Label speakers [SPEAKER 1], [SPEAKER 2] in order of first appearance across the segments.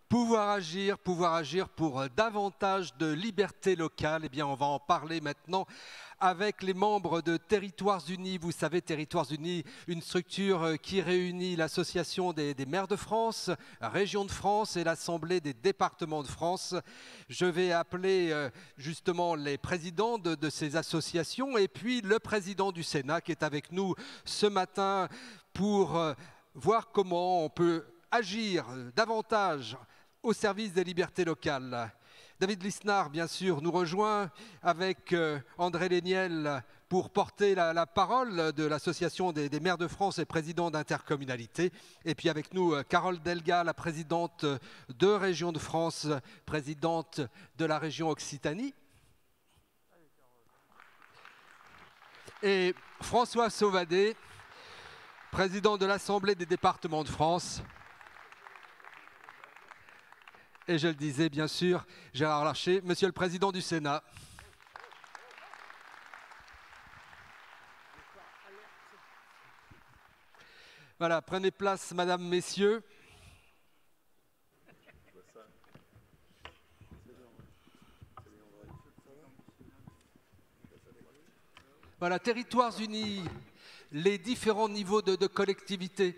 [SPEAKER 1] Pouvoir agir pour davantage de liberté locale. Eh bien, on va en parler maintenant avec les membres de Territoires Unis. Vous savez, Territoires Unis, une structure qui réunit l'Association des maires de France, la Région de France et l'Assemblée des départements de France. Je vais appeler justement les présidents de ces associations et puis le président du Sénat qui est avec nous ce matin pour voir comment on peut agir davantage au service des libertés locales. David Lisnard, bien sûr, nous rejoint avec André Léniel pour porter la parole de l'Association des maires de France et président d'intercommunalité. Et puis avec nous, Carole Delga, la présidente de Région de France, présidente de la région Occitanie. Et François Sauvadet, président de l'Assemblée des départements de France. Et je le disais, bien sûr, Gérard Larcher, Monsieur le Président du Sénat. Voilà, prenez place, Madame, Messieurs. Voilà, Territoires Unis, les différents niveaux de collectivité.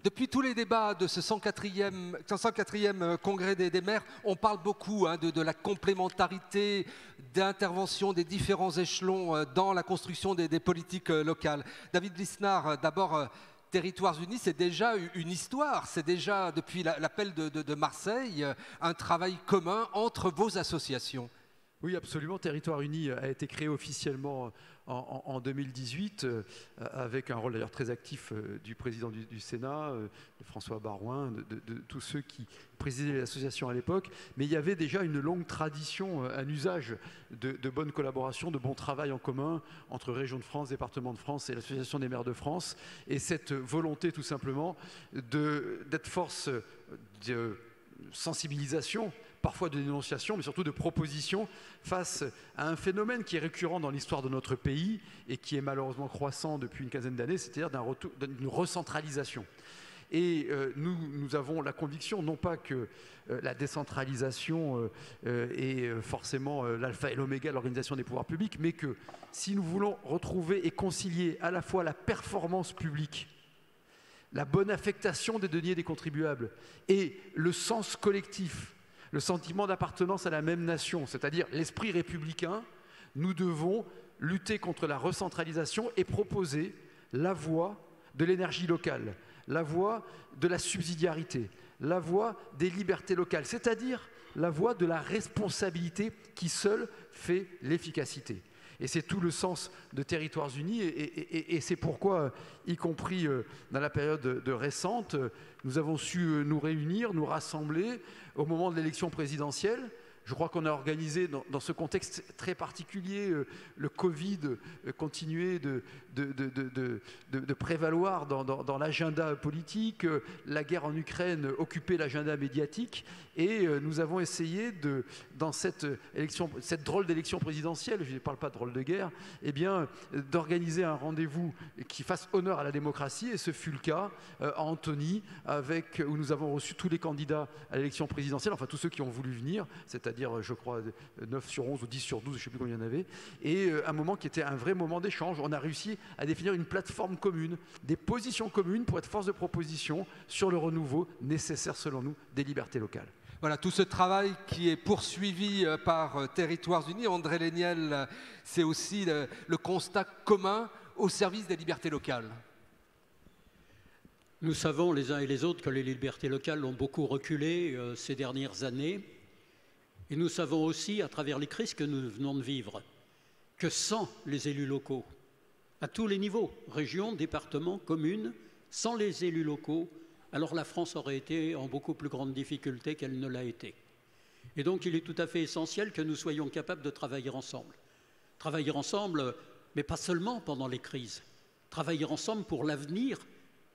[SPEAKER 1] Depuis tous les débats de ce 104e congrès des maires, on parle beaucoup de la complémentarité d'intervention des différents échelons dans la construction des politiques locales. David Lisnard, d'abord, Territoires Unis, c'est déjà une histoire, c'est déjà depuis l'appel de Marseille, un travail commun entre vos associations.
[SPEAKER 2] Oui, absolument. Territoires Unis a été créé officiellement en 2018, avec un rôle d'ailleurs très actif du président du Sénat, de François Baroin, de tous ceux qui présidaient l'association à l'époque. Mais il y avait déjà une longue tradition, un usage de bonne collaboration, de bon travail en commun entre Région de France, Département de France et l'Association des maires de France. Et cette volonté tout simplement d'être force de sensibilisation, parfois de dénonciation, mais surtout de proposition face à un phénomène qui est récurrent dans l'histoire de notre pays et qui est malheureusement croissant depuis une quinzaine d'années, c'est-à-dire d'une recentralisation. Et nous avons la conviction, non pas que la décentralisation est forcément l'alpha et l'oméga de l'organisation des pouvoirs publics, mais que si nous voulons retrouver et concilier à la fois la performance publique, la bonne affectation des deniers des contribuables et le sens collectif, le sentiment d'appartenance à la même nation, c'est-à-dire l'esprit républicain, nous devons lutter contre la recentralisation et proposer la voie de l'énergie locale, la voie de la subsidiarité, la voie des libertés locales, c'est-à-dire la voie de la responsabilité qui seule fait l'efficacité. Et c'est tout le sens de Territoires Unis et c'est pourquoi, y compris dans la période récente, nous avons su nous réunir, nous rassembler au moment de l'élection présidentielle. Je crois qu'on a organisé dans ce contexte très particulier, le Covid continuait de prévaloir dans l'agenda politique, la guerre en Ukraine occupait l'agenda médiatique et nous avons essayé dans cette drôle d'élection présidentielle, je ne parle pas de drôle de guerre, eh bien d'organiser un rendez-vous qui fasse honneur à la démocratie et ce fut le cas à Antony où nous avons reçu tous les candidats à l'élection présidentielle, enfin tous ceux qui ont voulu venir, c'est-à-dire je crois 9 sur 11 ou 10 sur 12, je ne sais plus combien il y en avait, et un moment qui était un vrai moment d'échange. On a réussi à définir une plateforme commune, des positions communes pour être force de proposition sur le renouveau nécessaire selon nous des libertés locales.
[SPEAKER 1] Voilà, tout ce travail qui est poursuivi par Territoires Unis, André Léniel, c'est aussi le constat commun au service des libertés locales.
[SPEAKER 3] Nous savons les uns et les autres que les libertés locales ont beaucoup reculé ces dernières années. Et nous savons aussi, à travers les crises que nous venons de vivre, que sans les élus locaux, à tous les niveaux, régions, départements, communes, sans les élus locaux, alors la France aurait été en beaucoup plus grande difficulté qu'elle ne l'a été. Et donc il est tout à fait essentiel que nous soyons capables de travailler ensemble. Travailler ensemble, mais pas seulement pendant les crises. Travailler ensemble pour l'avenir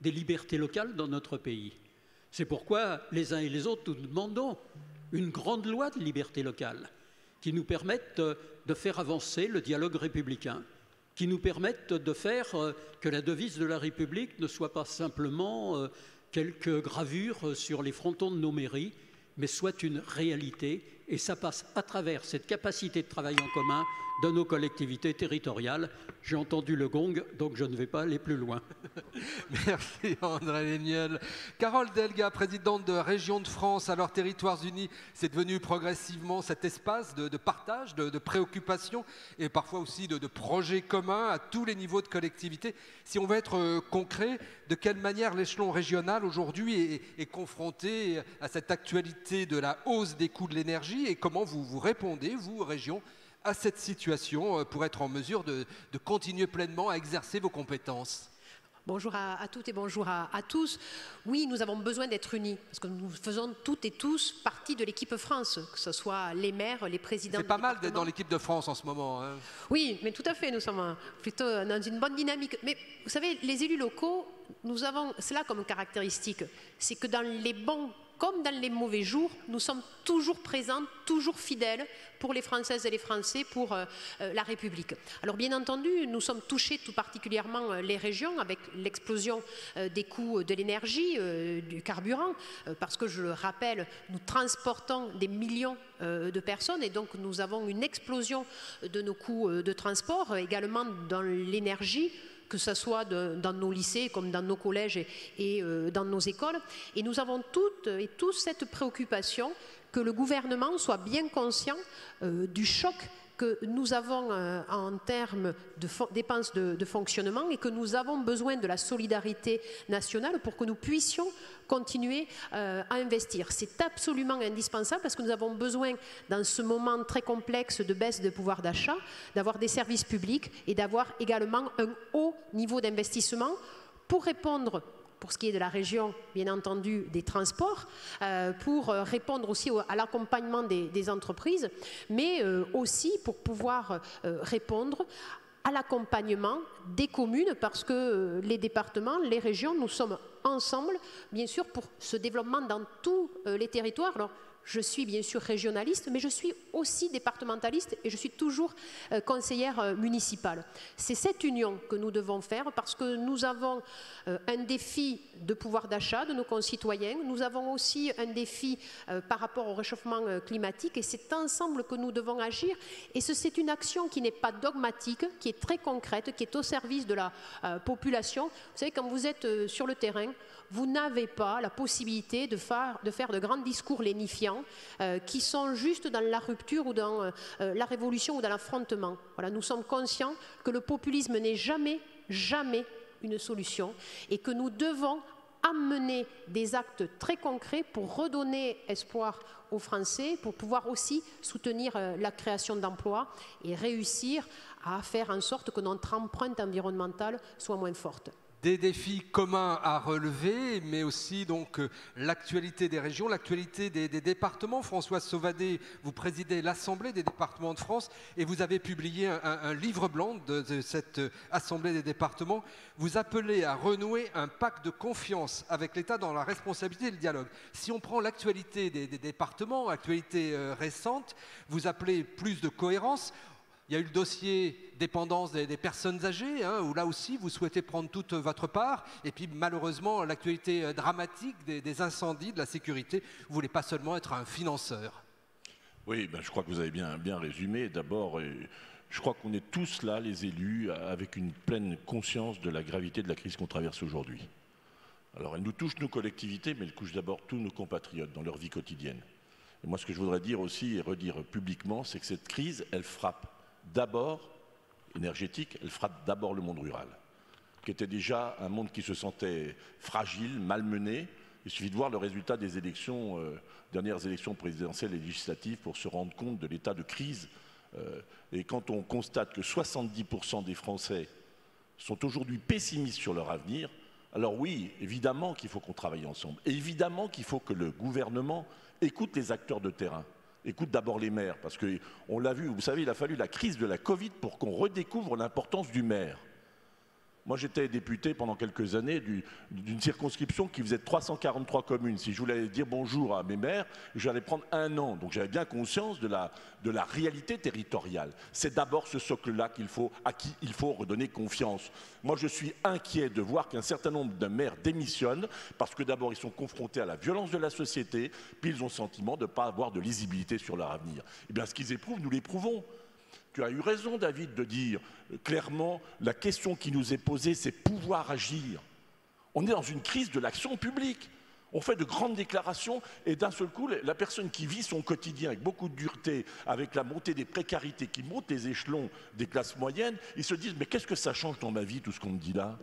[SPEAKER 3] des libertés locales dans notre pays. C'est pourquoi les uns et les autres, nous demandons une grande loi de liberté locale qui nous permette de faire avancer le dialogue républicain, qui nous permette de faire que la devise de la République ne soit pas simplement quelques gravures sur les frontons de nos mairies, mais soit une réalité. Et ça passe à travers cette capacité de travail en commun de nos collectivités territoriales. J'ai entendu le gong, donc je ne vais pas aller plus loin.
[SPEAKER 1] Merci André Léniel. Carole Delga, présidente de Régions de France. Alors Territoires Unis, c'est devenu progressivement cet espace de partage, de préoccupation et parfois aussi de projets communs à tous les niveaux de collectivité. Si on veut être concret, de quelle manière l'échelon régional aujourd'hui est confronté à cette actualité de la hausse des coûts de l'énergie et comment vous répondez, vous, région, à cette situation pour être en mesure de continuer pleinement à exercer vos compétences?
[SPEAKER 4] Bonjour à toutes et bonjour à tous. Oui, nous avons besoin d'être unis parce que nous faisons toutes et tous partie de l'équipe France, que ce soit les maires, les présidents.
[SPEAKER 1] C'est pas mal d'être dans l'équipe de France en ce moment. Hein.
[SPEAKER 4] Oui, mais tout à fait, nous sommes plutôt dans une bonne dynamique. Mais vous savez, les élus locaux, nous avons cela comme caractéristique, c'est que dans les bons comme dans les mauvais jours, nous sommes toujours présents, toujours fidèles pour les Françaises et les Français, pour la République. Alors bien entendu, nous sommes touchés tout particulièrement les régions avec l'explosion des coûts de l'énergie, du carburant, parce que je le rappelle, nous transportons des millions de personnes et donc nous avons une explosion de nos coûts de transport, également dans l'énergie, que ce soit dans nos lycées comme dans nos collèges et dans nos écoles. Et nous avons toutes et tous cette préoccupation que le gouvernement soit bien conscient du choc que nous avons en termes de dépenses de fonctionnement et que nous avons besoin de la solidarité nationale pour que nous puissions continuer à investir. C'est absolument indispensable parce que nous avons besoin, dans ce moment très complexe de baisse de pouvoir d'achat, d'avoir des services publics et d'avoir également un haut niveau d'investissement pour répondre, pour ce qui est de la région, bien entendu, des transports, pour répondre aussi à l'accompagnement des entreprises, mais aussi pour pouvoir répondre à l'accompagnement des communes, parce que les départements, les régions, nous sommes ensemble, bien sûr, pour ce développement dans tous les territoires. Alors, je suis bien sûr régionaliste, mais je suis aussi départementaliste et je suis toujours conseillère municipale. C'est cette union que nous devons faire parce que nous avons un défi de pouvoir d'achat de nos concitoyens, nous avons aussi un défi par rapport au réchauffement climatique et c'est ensemble que nous devons agir et c'est une action qui n'est pas dogmatique, qui est très concrète, qui est au service de la population. Vous savez, quand vous êtes sur le terrain, vous n'avez pas la possibilité de faire de grands discours lénifiants qui sont juste dans la rupture ou dans la révolution ou dans l'affrontement. Voilà, nous sommes conscients que le populisme n'est jamais une solution et que nous devons amener des actes très concrets pour redonner espoir aux Français, pour pouvoir aussi soutenir la création d'emplois et réussir à faire en sorte que notre empreinte environnementale soit moins forte.
[SPEAKER 1] Des défis communs à relever, mais aussi donc l'actualité des régions, l'actualité des départements. Françoise Sauvadet, vous présidez l'Assemblée des départements de France et vous avez publié un livre blanc de cette Assemblée des départements. Vous appelez à renouer un pacte de confiance avec l'État dans la responsabilité et le dialogue. Si on prend l'actualité des départements, actualité récente, vous appelez plus de cohérence. Il y a eu le dossier dépendance des personnes âgées, hein, où là aussi vous souhaitez prendre toute votre part. Et puis malheureusement, l'actualité dramatique des incendies, de la sécurité, vous ne voulez pas seulement être un financeur.
[SPEAKER 5] Oui, ben, je crois que vous avez bien résumé. D'abord, je crois qu'on est tous là, les élus, avec une pleine conscience de la gravité de la crise qu'on traverse aujourd'hui. Alors elle nous touche, nos collectivités, mais elle touche d'abord tous nos compatriotes dans leur vie quotidienne. Et moi, ce que je voudrais dire aussi et redire publiquement, c'est que cette crise, elle frappe d'abord, énergétique, elle frappe d'abord le monde rural, qui était déjà un monde qui se sentait fragile, malmené. Il suffit de voir le résultat des élections, dernières élections présidentielles et législatives pour se rendre compte de l'état de crise. Et quand on constate que 70% des Français sont aujourd'hui pessimistes sur leur avenir, alors oui, évidemment qu'il faut qu'on travaille ensemble. Et évidemment qu'il faut que le gouvernement écoute les acteurs de terrain. Écoute d'abord les maires, parce qu'on l'a vu, vous savez, il a fallu la crise de la Covid pour qu'on redécouvre l'importance du maire. Moi, j'étais député pendant quelques années d'une circonscription qui faisait 343 communes. Si je voulais dire bonjour à mes maires, j'allais prendre 1 an. Donc j'avais bien conscience de la réalité territoriale. C'est d'abord ce socle-là à qui il faut redonner confiance. Moi, je suis inquiet de voir qu'un certain nombre de maires démissionnent parce que d'abord, ils sont confrontés à la violence de la société, puis ils ont le sentiment de ne pas avoir de lisibilité sur leur avenir. Eh bien, ce qu'ils éprouvent, nous l'éprouvons. Tu as eu raison, David, de dire clairement, la question qui nous est posée, c'est pouvoir agir. On est dans une crise de l'action publique. On fait de grandes déclarations et d'un seul coup, la personne qui vit son quotidien avec beaucoup de dureté, avec la montée des précarités, qui monte les échelons des classes moyennes, ils se disent « mais qu'est-ce que ça change dans ma vie, tout ce qu'on me dit là ?»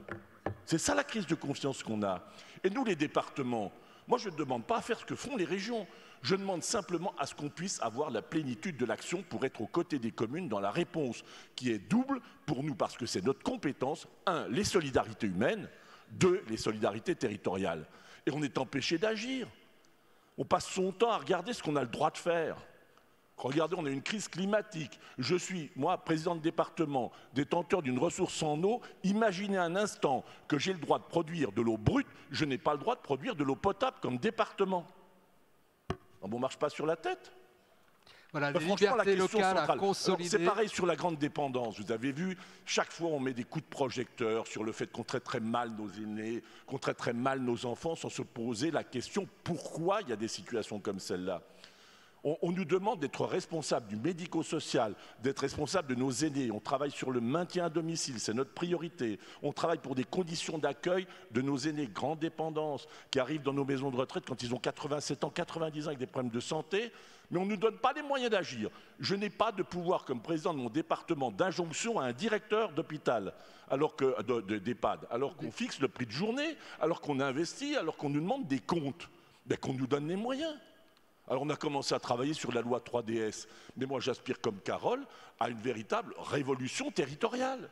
[SPEAKER 5] C'est ça la crise de confiance qu'on a. Et nous, les départements, moi je ne demande pas à faire ce que font les régions. Je demande simplement à ce qu'on puisse avoir la plénitude de l'action pour être aux côtés des communes dans la réponse qui est double pour nous parce que c'est notre compétence. 1, les solidarités humaines. 2, les solidarités territoriales. Et on est empêché d'agir. On passe son temps à regarder ce qu'on a le droit de faire. Regardez, on a une crise climatique. Je suis, moi, président de département, détenteur d'une ressource en eau. Imaginez un instant que j'ai le droit de produire de l'eau brute. Je n'ai pas le droit de produire de l'eau potable comme département. On ne marche pas sur la tête.
[SPEAKER 1] Voilà, les libertés locales à consolider.
[SPEAKER 5] C'est pareil sur la grande dépendance. Vous avez vu, chaque fois on met des coups de projecteur sur le fait qu'on traiterait mal nos aînés, qu'on traiterait mal nos enfants, sans se poser la question pourquoi il y a des situations comme celle-là. On nous demande d'être responsable du médico-social, d'être responsable de nos aînés. On travaille sur le maintien à domicile, c'est notre priorité. On travaille pour des conditions d'accueil de nos aînés, grande dépendance, qui arrivent dans nos maisons de retraite quand ils ont 87 ans, 90 ans avec des problèmes de santé. Mais on ne nous donne pas les moyens d'agir. Je n'ai pas de pouvoir, comme président de mon département, d'injonction à un directeur d'hôpital, d'EHPAD, alors qu'on fixe le prix de journée, alors qu'on investit, alors qu'on nous demande des comptes, mais qu'on nous donne les moyens. Alors on a commencé à travailler sur la loi 3DS, mais moi j'aspire comme Carole à une véritable révolution territoriale,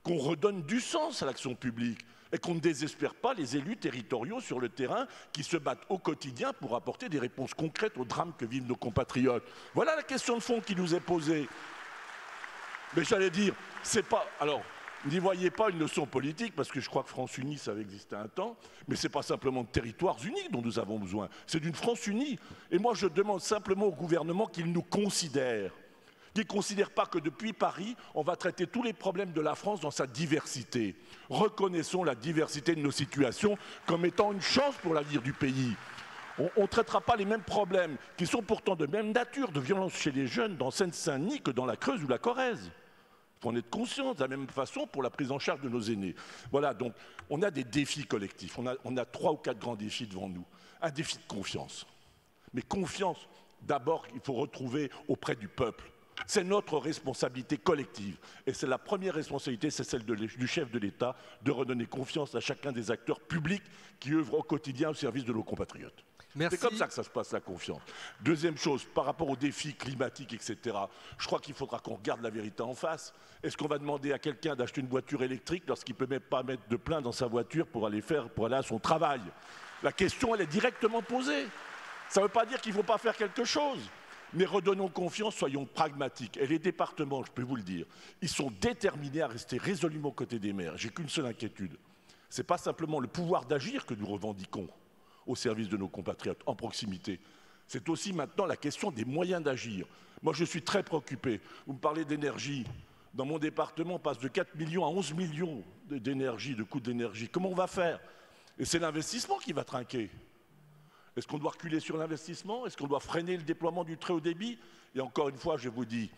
[SPEAKER 5] qu'on redonne du sens à l'action publique et qu'on ne désespère pas les élus territoriaux sur le terrain qui se battent au quotidien pour apporter des réponses concrètes aux drames que vivent nos compatriotes. Voilà la question de fond qui nous est posée. Mais j'allais dire, c'est pas... Alors, n'y voyez pas une leçon politique, parce que je crois que France Unie, ça avait existé un temps, mais ce n'est pas simplement de territoires unis dont nous avons besoin, c'est d'une France unie. Et moi, je demande simplement au gouvernement qu'il nous considère, qu'il ne considère pas que depuis Paris, on va traiter tous les problèmes de la France dans sa diversité. Reconnaissons la diversité de nos situations comme étant une chance pour l'avenir du pays. On ne traitera pas les mêmes problèmes, qui sont pourtant de même nature, de violence chez les jeunes dans Seine-Saint-Denis que dans la Creuse ou la Corrèze. Il faut en être conscient, de la même façon pour la prise en charge de nos aînés. Voilà, donc on a des défis collectifs, on a 3 ou 4 grands défis devant nous. Un défi de confiance. Mais confiance, d'abord, il faut retrouver auprès du peuple. C'est notre responsabilité collective. Et c'est la première responsabilité, c'est celle du chef de l'État, de redonner confiance à chacun des acteurs publics qui œuvrent au quotidien au service de nos compatriotes. C'est comme ça que ça se passe, la confiance. Deuxième chose, par rapport aux défis climatiques, etc., je crois qu'il faudra qu'on regarde la vérité en face. Est-ce qu'on va demander à quelqu'un d'acheter une voiture électrique lorsqu'il ne peut même pas mettre de plein dans sa voiture pour aller à son travail? La question, elle est directement posée. Ça ne veut pas dire qu'il ne faut pas faire quelque chose. Mais redonnons confiance, soyons pragmatiques. Et les départements, je peux vous le dire, ils sont déterminés à rester résolument aux côtés des maires. J'ai qu'une seule inquiétude. Ce n'est pas simplement le pouvoir d'agir que nous revendiquons au service de nos compatriotes, en proximité. C'est aussi maintenant la question des moyens d'agir. Moi, je suis très préoccupé. Vous me parlez d'énergie. Dans mon département, on passe de 4 millions à 11 millions d'énergie, de coûts d'énergie. Comment on va faire? Et c'est l'investissement qui va trinquer. Est-ce qu'on doit reculer sur l'investissement? Est-ce qu'on doit freiner le déploiement du très haut débit? Et encore une fois, je vous dis,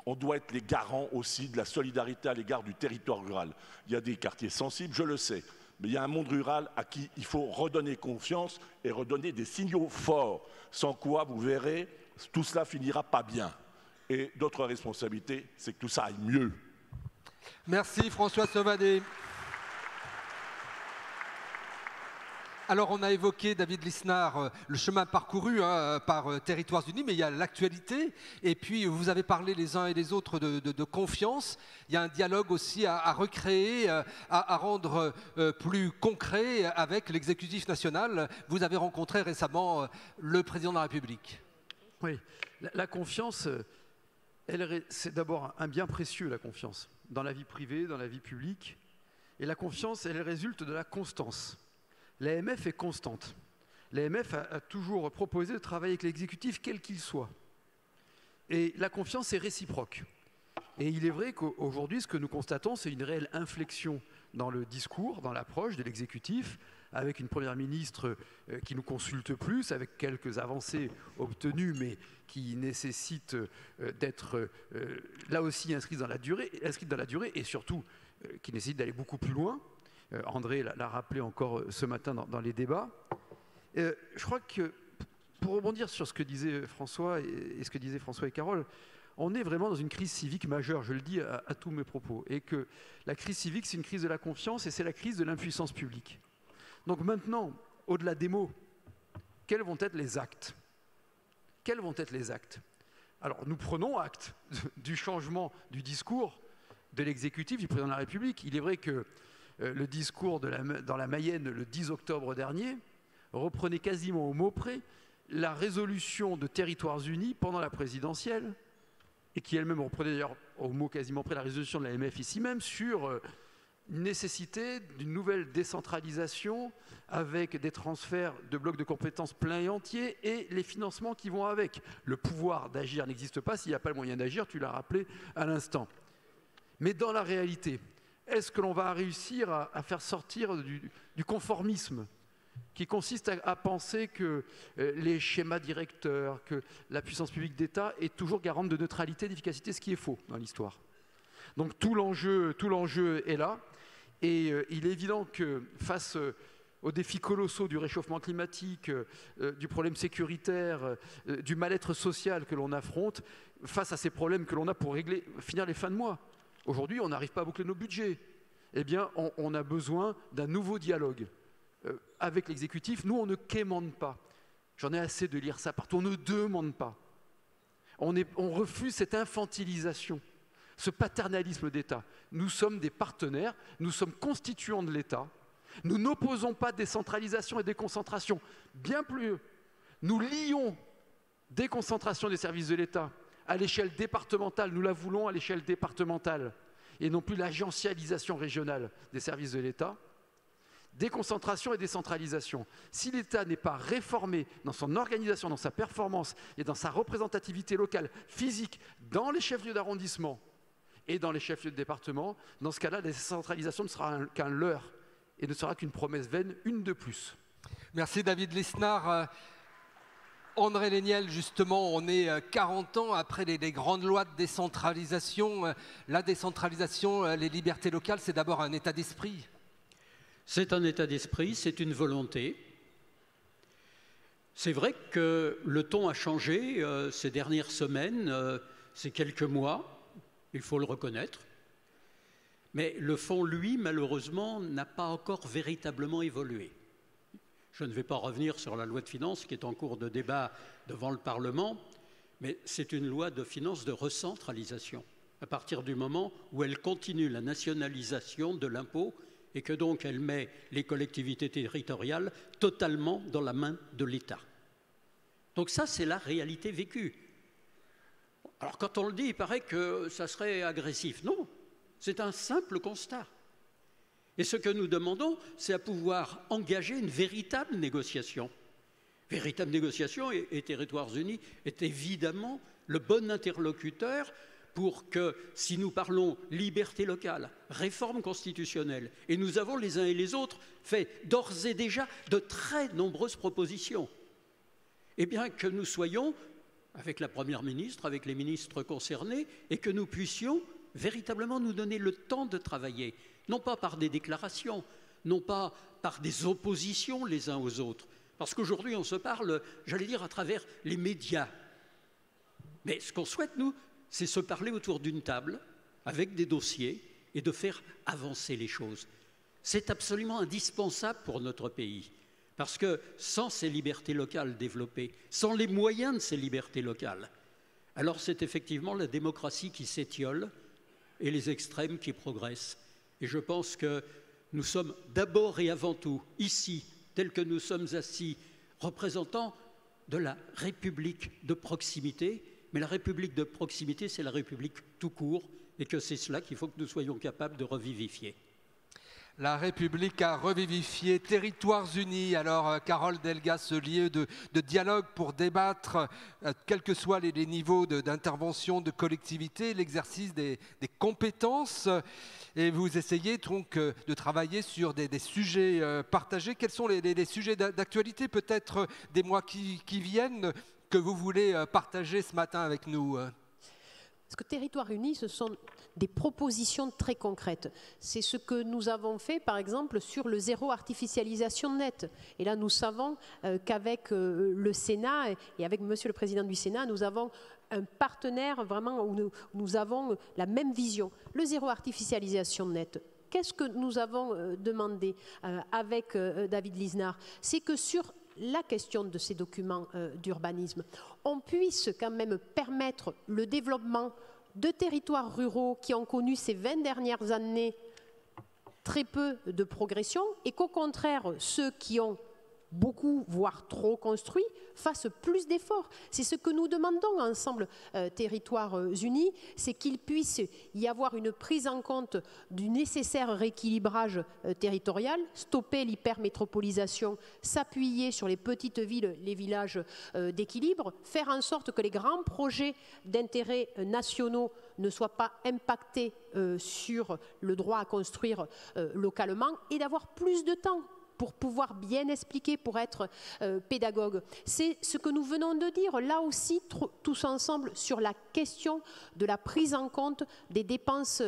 [SPEAKER 5] on doit être les garants aussi de la solidarité à l'égard du territoire rural. Il y a des quartiers sensibles, je le sais. Mais il y a un monde rural à qui il faut redonner confiance et redonner des signaux forts, sans quoi, vous verrez, tout cela finira pas bien. Et notre responsabilité, c'est que tout ça aille mieux.
[SPEAKER 1] Merci François Sauvadet. Alors on a évoqué, David Lisnard, le chemin parcouru par Territoires Unis, mais il y a l'actualité. Et puis vous avez parlé les uns et les autres de confiance. Il y a un dialogue aussi à recréer, à rendre plus concret avec l'exécutif national. Vous avez rencontré récemment le président de la République.
[SPEAKER 2] Oui, la confiance, c'est d'abord un bien précieux, la confiance, dans la vie privée, dans la vie publique. Et la confiance, elle résulte de la constance. L'AMF est constante. L'AMF a toujours proposé de travailler avec l'exécutif, quel qu'il soit. Et la confiance est réciproque. Et il est vrai qu'aujourd'hui, ce que nous constatons, c'est une réelle inflexion dans le discours, dans l'approche de l'exécutif, avec une première ministre qui nous consulte plus, avec quelques avancées obtenues, mais qui nécessitent d'être là aussi inscrites dans la durée, et surtout qui nécessitent d'aller beaucoup plus loin. André l'a rappelé encore ce matin dans les débats. Je crois que, pour rebondir sur ce que disait François et ce que disaient François et Carole, on est vraiment dans une crise civique majeure, je le dis à tous mes propos, et que la crise civique, c'est une crise de la confiance et c'est la crise de l'impuissance publique. Donc maintenant, au-delà des mots, quels vont être les actes? Quels vont être les actes? Alors nous prenons acte du changement du discours de l'exécutif du président de la République. Il est vrai que le discours dans la Mayenne le 10 octobre dernier reprenait quasiment au mot près la résolution de Territoires Unis pendant la présidentielle, et qui elle-même reprenait d'ailleurs au mot quasiment près la résolution de l'AMF ici même, sur une nécessité d'une nouvelle décentralisation avec des transferts de blocs de compétences pleins et entiers et les financements qui vont avec. Le pouvoir d'agir n'existe pas s'il n'y a pas le moyen d'agir, tu l'as rappelé à l'instant. Mais dans la réalité, est-ce que l'on va réussir à faire sortir du conformisme qui consiste à penser que les schémas directeurs, que la puissance publique d'État est toujours garante de neutralité et d'efficacité, ce qui est faux dans l'histoire. Donc tout l'enjeu est là, et il est évident que face aux défis colossaux du réchauffement climatique, du problème sécuritaire, du mal-être social que l'on affronte, face à ces problèmes que l'on a pour finir les fins de mois. Aujourd'hui, on n'arrive pas à boucler nos budgets. Eh bien, on a besoin d'un nouveau dialogue avec l'exécutif. Nous, on ne quémande pas. J'en ai assez de lire ça partout. On ne demande pas. On refuse cette infantilisation, ce paternalisme d'État. Nous sommes des partenaires, nous sommes constituants de l'État. Nous n'opposons pas décentralisation et déconcentration. Bien plus, nous lions déconcentration des services de l'État à l'échelle départementale. Nous la voulons à l'échelle départementale et non plus l'agencialisation régionale des services de l'État. Déconcentration et décentralisation. Si l'État n'est pas réformé dans son organisation, dans sa performance et dans sa représentativité locale, physique, dans les chefs-lieux d'arrondissement et dans les chefs-lieux de département, dans ce cas-là, la décentralisation ne sera qu'un leurre et ne sera qu'une promesse vaine, une de plus.
[SPEAKER 1] Merci David Lisnard. André Léniel, justement, on est 40 ans après les grandes lois de décentralisation. La décentralisation, les libertés locales, c'est d'abord un état d'esprit.
[SPEAKER 3] C'est un état d'esprit, c'est une volonté. C'est vrai que le ton a changé ces dernières semaines, ces quelques mois, il faut le reconnaître. Mais le fond, lui, malheureusement, n'a pas encore véritablement évolué. Je ne vais pas revenir sur la loi de finances qui est en cours de débat devant le Parlement, mais c'est une loi de finances de recentralisation, à partir du moment où elle continue la nationalisation de l'impôt et que donc elle met les collectivités territoriales totalement dans la main de l'État. Donc ça, c'est la réalité vécue. Alors quand on le dit, il paraît que ça serait agressif. Non, c'est un simple constat. Et ce que nous demandons, c'est à pouvoir engager une véritable négociation. Véritable négociation, et Territoires Unis est évidemment le bon interlocuteur pour que, si nous parlons liberté locale, réforme constitutionnelle, et nous avons les uns et les autres fait d'ores et déjà de très nombreuses propositions, eh bien que nous soyons, avec la Première ministre, avec les ministres concernés, et que nous puissions véritablement nous donner le temps de travailler, non pas par des déclarations, non pas par des oppositions les uns aux autres, parce qu'aujourd'hui on se parle, j'allais dire, à travers les médias. Mais ce qu'on souhaite, nous, c'est se parler autour d'une table, avec des dossiers, et de faire avancer les choses. C'est absolument indispensable pour notre pays, parce que sans ces libertés locales développées, sans les moyens de ces libertés locales, alors c'est effectivement la démocratie qui s'étiole et les extrêmes qui progressent. Et je pense que nous sommes d'abord et avant tout, ici, tels que nous sommes assis, représentants de la République de proximité. Mais la République de proximité, c'est la République tout court, et que c'est cela qu'il faut que nous soyons capables de revivifier.
[SPEAKER 1] La République a revivifié Territoires Unis. Alors, Carole Delga, ce lieu de dialogue pour débattre, quels que soient les niveaux d'intervention de collectivité, l'exercice des compétences. Et vous essayez donc de travailler sur des sujets partagés. Quels sont les sujets d'actualité, peut-être des mois qui viennent, que vous voulez partager ce matin avec nous?
[SPEAKER 4] Parce que Territoires Unis, ce sont des propositions très concrètes. C'est ce que nous avons fait, par exemple, sur le zéro artificialisation nette. Et là, nous savons qu'avec le Sénat et avec Monsieur le Président du Sénat, nous avons un partenaire vraiment où nous avons la même vision. Le zéro artificialisation nette. Qu'est-ce que nous avons demandé avec David Lisnard? C'est que sur la question de ces documents d'urbanisme, on puisse quand même permettre le développement de territoires ruraux qui ont connu ces 20 dernières années très peu de progression et qu'au contraire, ceux qui ont beaucoup, voire trop construit, fassent plus d'efforts. C'est ce que nous demandons ensemble, Territoires Unis, c'est qu'il puisse y avoir une prise en compte du nécessaire rééquilibrage territorial, stopper l'hypermétropolisation, s'appuyer sur les petites villes, les villages d'équilibre, faire en sorte que les grands projets d'intérêt nationaux ne soient pas impactés sur le droit à construire localement et d'avoir plus de temps pour pouvoir bien expliquer, pour être pédagogue. C'est ce que nous venons de dire, là aussi, tous ensemble, sur la question de la prise en compte des dépenses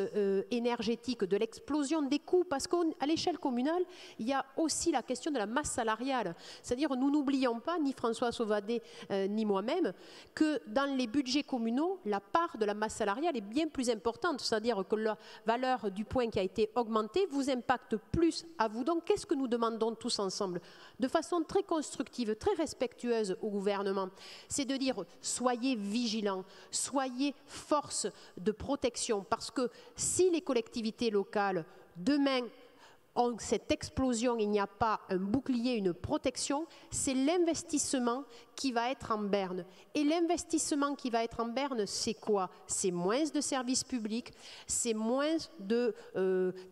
[SPEAKER 4] énergétiques, de l'explosion des coûts, parce qu'à l'échelle communale, il y a aussi la question de la masse salariale. C'est-à-dire, nous n'oublions pas, ni François Sauvadet, ni moi-même, que dans les budgets communaux, la part de la masse salariale est bien plus importante. C'est-à-dire que la valeur du point qui a été augmentée vous impacte plus à vous. Donc, qu'est-ce que nous demandons tous ensemble, de façon très constructive, très respectueuse au gouvernement, c'est de dire soyez vigilants, soyez force de protection, parce que si les collectivités locales demain ont cette explosion, il n'y a pas un bouclier, une protection, c'est l'investissement qui va être en berne. Et l'investissement qui va être en berne, c'est quoi? C'est moins de services publics, c'est moins de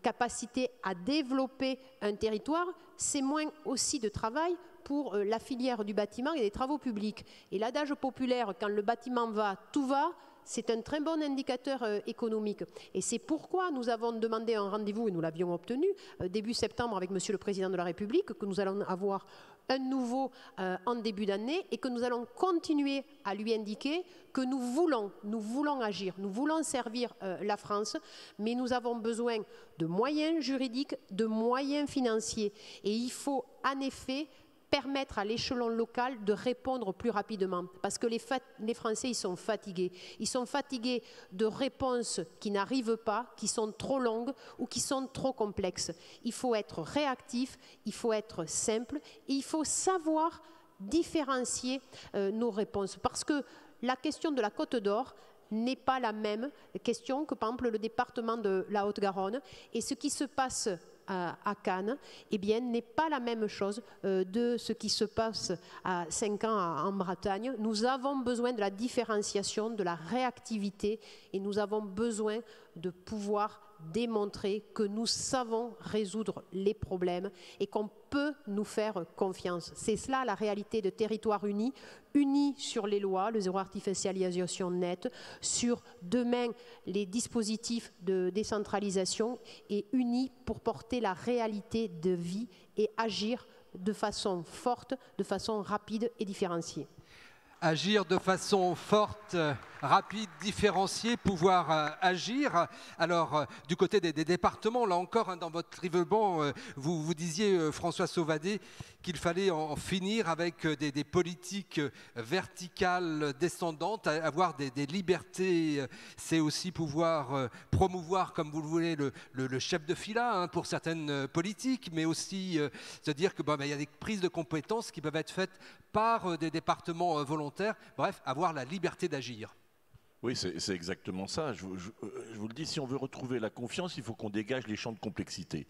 [SPEAKER 4] capacité à développer un territoire, c'est moins aussi de travail pour la filière du bâtiment et des travaux publics. Et l'adage populaire, quand le bâtiment va, tout va, c'est un très bon indicateur économique. Et c'est pourquoi nous avons demandé un rendez-vous, et nous l'avions obtenu, début septembre avec Monsieur le Président de la République, que nous allons avoir un nouveau en début d'année et que nous allons continuer à lui indiquer que nous voulons agir, nous voulons servir la France, mais nous avons besoin de moyens juridiques, de moyens financiers. Et il faut en effet permettre à l'échelon local de répondre plus rapidement. Parce que les Français, ils sont fatigués. Ils sont fatigués de réponses qui n'arrivent pas, qui sont trop longues ou qui sont trop complexes. Il faut être réactif, il faut être simple et il faut savoir différencier nos réponses. Parce que la question de la Côte d'Or n'est pas la même question que, par exemple, le département de la Haute-Garonne. Et ce qui se passe à Cannes, eh bien, n'est pas la même chose de ce qui se passe à 5 ans en Bretagne. Nous avons besoin de la différenciation, de la réactivité et nous avons besoin de pouvoir démontrer que nous savons résoudre les problèmes et qu'on peut nous faire confiance. C'est cela la réalité de Territoires Unis, unis sur les lois, le zéro artificialisation nette, sur demain les dispositifs de décentralisation et unis pour porter la réalité de vie et agir de façon forte, de façon rapide et différenciée.
[SPEAKER 1] Agir de façon forte, rapide, différenciée, pouvoir agir. Alors, du côté des départements, là encore, dans votre riveband, vous disiez, François Sauvadet, qu'il fallait en finir avec des politiques verticales descendantes, avoir des libertés. C'est aussi pouvoir promouvoir, comme vous le voulez, le chef de fila pour certaines politiques, mais aussi se dire que y a des prises de compétences qui peuvent être faites par des départements volontaires. Bref, avoir la liberté d'agir.
[SPEAKER 5] Oui, c'est exactement ça. Je vous le dis, si on veut retrouver la confiance, il faut qu'on dégage les champs de complexité.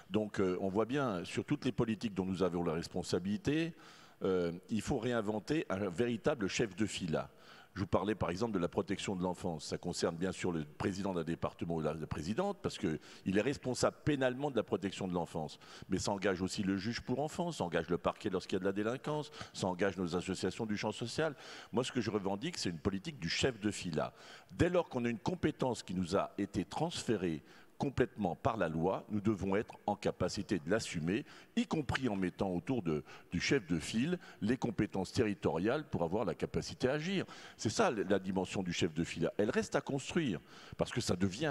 [SPEAKER 5] Donc on voit bien, sur toutes les politiques dont nous avons la responsabilité, il faut réinventer un véritable chef de fila. Je vous parlais par exemple de la protection de l'enfance. Ça concerne bien sûr le président d'un département ou la présidente, parce qu'il est responsable pénalement de la protection de l'enfance. Mais ça engage aussi le juge pour enfants, ça engage le parquet lorsqu'il y a de la délinquance, ça engage nos associations du champ social. Moi, ce que je revendique, c'est une politique du chef de fila. Dès lors qu'on a une compétence qui nous a été transférée complètement par la loi, nous devons être en capacité de l'assumer, y compris en mettant autour du chef de file les compétences territoriales pour avoir la capacité à agir. C'est ça la dimension du chef de file. Elle reste à construire, parce que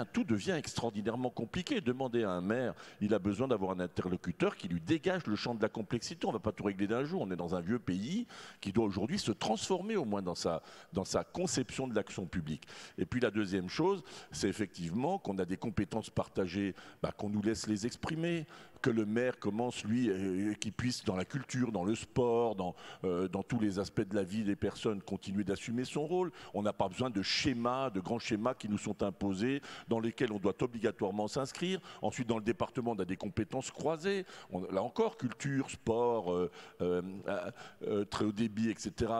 [SPEAKER 5] tout devient extraordinairement compliqué. Demandez à un maire, il a besoin d'avoir un interlocuteur qui lui dégage le champ de la complexité. On ne va pas tout régler d'un jour. On est dans un vieux pays qui doit aujourd'hui se transformer au moins dans sa conception de l'action publique. Et puis la deuxième chose, c'est effectivement qu'on a des compétences partagées, qu'on nous laisse les exprimer, que le maire commence, lui, qu'il puisse, dans la culture, dans le sport, dans tous les aspects de la vie des personnes, continuer d'assumer son rôle. On n'a pas besoin de schémas, de grands schémas qui nous sont imposés, dans lesquels on doit obligatoirement s'inscrire. Ensuite, dans le département, on a des compétences croisées. Là encore, culture, sport, très haut débit, etc.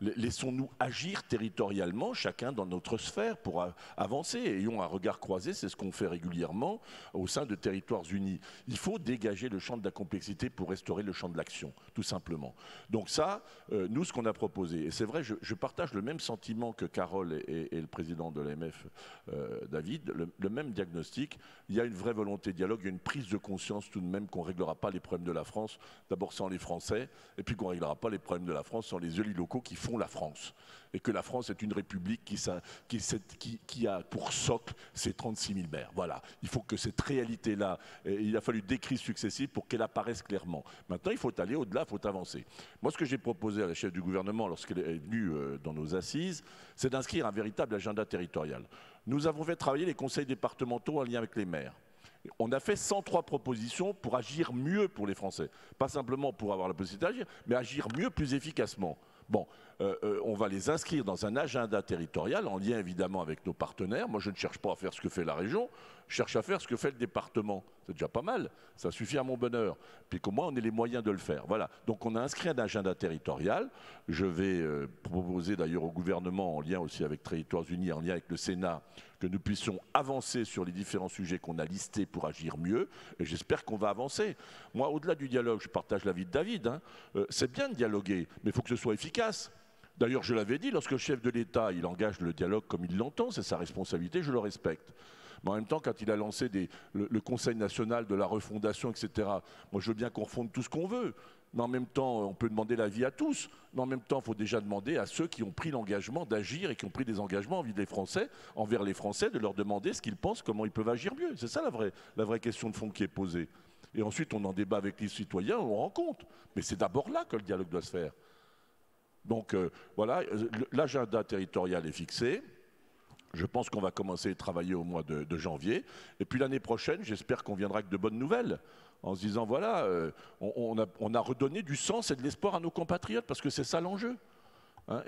[SPEAKER 5] Laissons-nous agir territorialement, chacun dans notre sphère, pour avancer. Ayons un regard croisé, c'est ce qu'on fait régulièrement au sein de Territoires Unis. Il faut dégager le champ de la complexité pour restaurer le champ de l'action, tout simplement. Donc ça, nous, ce qu'on a proposé, et c'est vrai, je partage le même sentiment que Carole et le président de l'AMF, David, le même diagnostic. Il y a une vraie volonté de dialogue, il y a une prise de conscience tout de même qu'on ne réglera pas les problèmes de la France, d'abord sans les Français, et puis qu'on ne réglera pas les problèmes de la France sans les élus locaux qui font la France. Et que la France est une république qui a pour socle ses 36 000 maires. Voilà, il faut que cette réalité-là, il a fallu des crises successives pour qu'elle apparaisse clairement. Maintenant, il faut aller au-delà, il faut avancer. Moi, ce que j'ai proposé à la chef du gouvernement lorsqu'elle est venue dans nos assises, c'est d'inscrire un véritable agenda territorial. Nous avons fait travailler les conseils départementaux en lien avec les maires. On a fait 103 propositions pour agir mieux pour les Français. Pas simplement pour avoir la possibilité d'agir, mais agir mieux, plus efficacement. Bon, on va les inscrire dans un agenda territorial en lien évidemment avec nos partenaires. Moi, je ne cherche pas à faire ce que fait la région, je cherche à faire ce que fait le département. C'est déjà pas mal, ça suffit à mon bonheur. Puis qu'au moins, on ait les moyens de le faire. Voilà, donc on a inscrit un agenda territorial. Je vais proposer d'ailleurs au gouvernement, en lien aussi avec Territoires Unis, en lien avec le Sénat, que nous puissions avancer sur les différents sujets qu'on a listés pour agir mieux. Et j'espère qu'on va avancer. Moi, au-delà du dialogue, je partage l'avis de David. C'est bien de dialoguer, mais il faut que ce soit efficace. D'ailleurs, je l'avais dit, lorsque le chef de l'État il engage le dialogue comme il l'entend, c'est sa responsabilité, je le respecte. Mais en même temps, quand il a lancé le Conseil national de la refondation, etc., moi je veux bien qu'on refonde tout ce qu'on veut. Mais en même temps, on peut demander l'avis à tous. Mais en même temps, il faut déjà demander à ceux qui ont pris l'engagement d'agir et qui ont pris des engagements envers les Français, de leur demander ce qu'ils pensent, comment ils peuvent agir mieux. C'est ça la vraie question de fond qui est posée. Et ensuite, on en débat avec les citoyens, on rend compte. Mais c'est d'abord là que le dialogue doit se faire. Donc voilà, l'agenda territorial est fixé. Je pense qu'on va commencer à travailler au mois de janvier. Et puis l'année prochaine, j'espère qu'on viendra avec de bonnes nouvelles. En se disant, voilà, on a redonné du sens et de l'espoir à nos compatriotes, parce que c'est ça l'enjeu.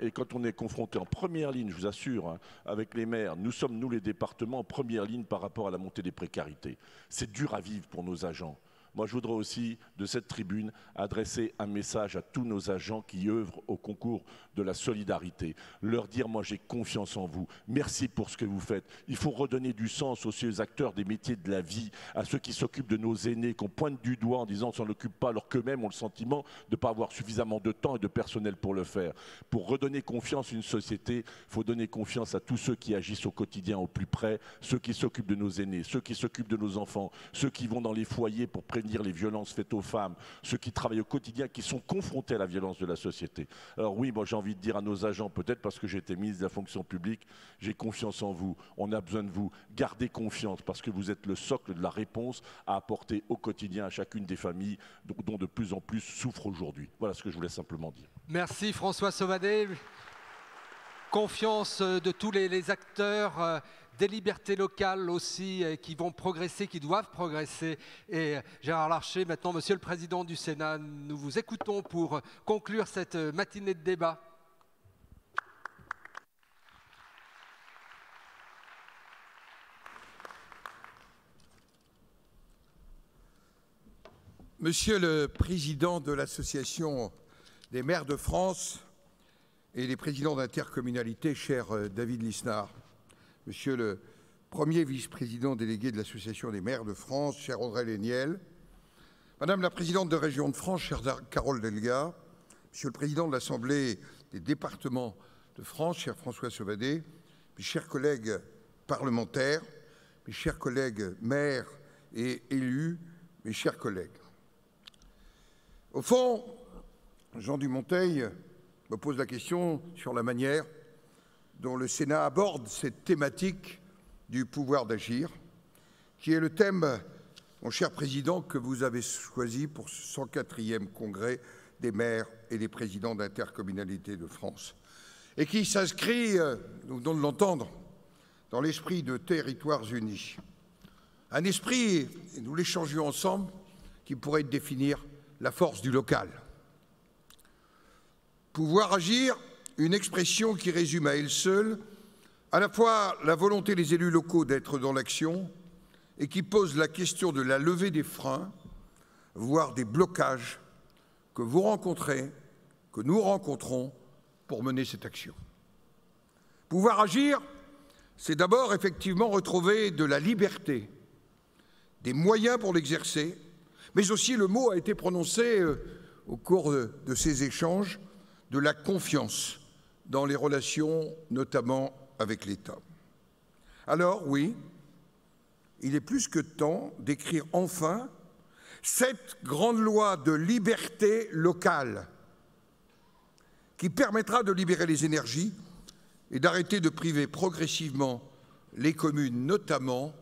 [SPEAKER 5] Et quand on est confronté en première ligne, je vous assure, avec les maires, nous sommes, nous les départements, en première ligne par rapport à la montée des précarités. C'est dur à vivre pour nos agents. Moi, je voudrais aussi, de cette tribune, adresser un message à tous nos agents qui œuvrent au concours de la solidarité. Leur dire, moi, j'ai confiance en vous. Merci pour ce que vous faites. Il faut redonner du sens aux acteurs des métiers de la vie, à ceux qui s'occupent de nos aînés, qu'on pointe du doigt en disant qu'on ne s'en occupe pas, alors qu'eux-mêmes ont le sentiment de ne pas avoir suffisamment de temps et de personnel pour le faire. Pour redonner confiance à une société, il faut donner confiance à tous ceux qui agissent au quotidien au plus près, ceux qui s'occupent de nos aînés, ceux qui s'occupent de nos enfants, ceux qui vont dans les foyers pour prévenir les violences faites aux femmes, ceux qui travaillent au quotidien, qui sont confrontés à la violence de la société. Alors oui, moi j'ai envie de dire à nos agents, peut-être parce que j'ai été ministre de la fonction publique, j'ai confiance en vous, on a besoin de vous, gardez confiance parce que vous êtes le socle de la réponse à apporter au quotidien à chacune des familles dont de plus en plus souffrent aujourd'hui. Voilà ce que je voulais simplement dire.
[SPEAKER 1] Merci François Sauvadet. Confiance de tous les acteurs, des libertés locales aussi qui vont progresser, qui doivent progresser. Et Gérard Larcher, maintenant, Monsieur le Président du Sénat, nous vous écoutons pour conclure cette matinée de débat.
[SPEAKER 6] Monsieur le Président de l'Association des maires de France et les présidents d'intercommunalité, cher David Lisnard, monsieur le premier vice-président délégué de l'Association des maires de France, cher Audrey Léniel, madame la présidente de Région de France, chère Carole Delga, monsieur le président de l'Assemblée des départements de France, cher François Sauvadet, mes chers collègues parlementaires, mes chers collègues maires et élus, mes chers collègues. Au fond, Jean Dumonteil me pose la question sur la manière dont le Sénat aborde cette thématique du pouvoir d'agir, qui est le thème, mon cher président, que vous avez choisi pour ce 104e congrès des maires et des présidents d'intercommunalités de France, et qui s'inscrit, nous venons de l'entendre, dans l'esprit de Territoires unis. Un esprit, et nous l'échangions ensemble, qui pourrait définir la force du local. Pouvoir agir, une expression qui résume à elle seule à la fois la volonté des élus locaux d'être dans l'action et qui pose la question de la levée des freins, voire des blocages que vous rencontrez, que nous rencontrons pour mener cette action. Pouvoir agir, c'est d'abord effectivement retrouver de la liberté, des moyens pour l'exercer, mais aussi le mot a été prononcé au cours de ces échanges, de la confiance dans les relations, notamment avec l'État. Alors oui, il est plus que temps d'écrire enfin cette grande loi de liberté locale qui permettra de libérer les énergies et d'arrêter de priver progressivement les communes, notamment,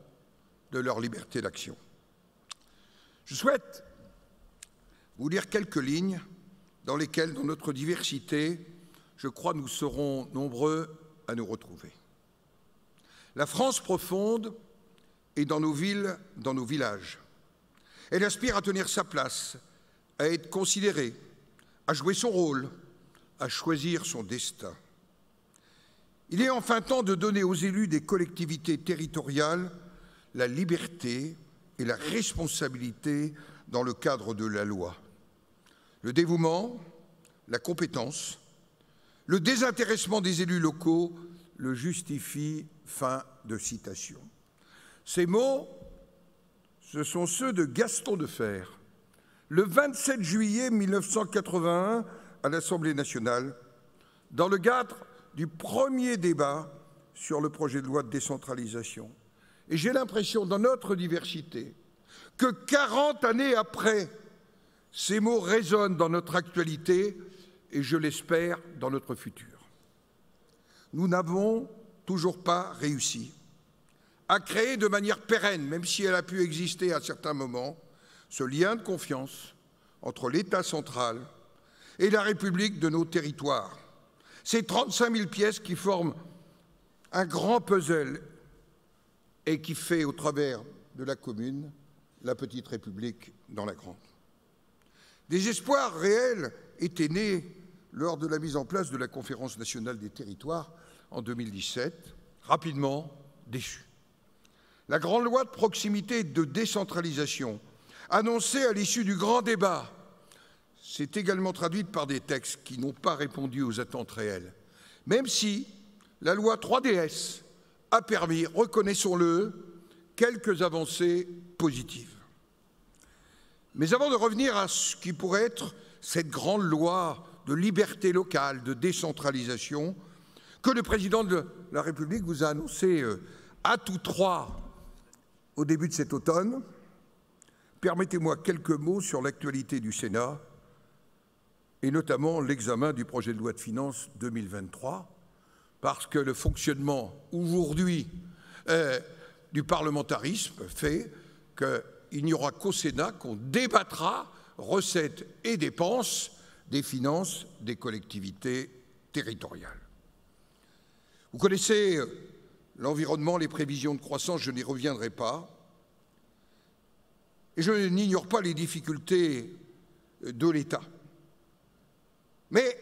[SPEAKER 6] de leur liberté d'action. Je souhaite vous lire quelques lignes dans lesquelles, dans notre diversité, je crois nous serons nombreux à nous retrouver. La France profonde est dans nos villes, dans nos villages. Elle aspire à tenir sa place, à être considérée, à jouer son rôle, à choisir son destin. Il est enfin temps de donner aux élus des collectivités territoriales la liberté et la responsabilité dans le cadre de la loi. Le dévouement, la compétence, le désintéressement des élus locaux le justifient. Fin de citation. Ces mots, ce sont ceux de Gaston Defferre, le 27 juillet 1981 à l'Assemblée nationale, dans le cadre du premier débat sur le projet de loi de décentralisation. Et j'ai l'impression, dans notre diversité, que 40 années après, ces mots résonnent dans notre actualité et, je l'espère, dans notre futur. Nous n'avons toujours pas réussi à créer de manière pérenne, même si elle a pu exister à certains moments, ce lien de confiance entre l'État central et la République de nos territoires. Ces 35 000 pièces qui forment un grand puzzle et qui fait, au travers de la commune, la petite République dans la grande. Des espoirs réels étaient nés lors de la mise en place de la Conférence nationale des territoires en 2017, rapidement déçus. La grande loi de proximité et de décentralisation, annoncée à l'issue du grand débat, s'est également traduite par des textes qui n'ont pas répondu aux attentes réelles, même si la loi 3DS a permis, reconnaissons-le, quelques avancées positives. Mais avant de revenir à ce qui pourrait être cette grande loi de liberté locale, de décentralisation, que le président de la République vous a annoncé à tous trois au début de cet automne, permettez-moi quelques mots sur l'actualité du Sénat et notamment l'examen du projet de loi de finances 2023, parce que le fonctionnement aujourd'hui du parlementarisme fait qu'il n'y aura qu'au Sénat qu'on débattra recettes et dépenses des finances des collectivités territoriales. Vous connaissez l'environnement, les prévisions de croissance, je n'y reviendrai pas. Et je n'ignore pas les difficultés de l'État. Mais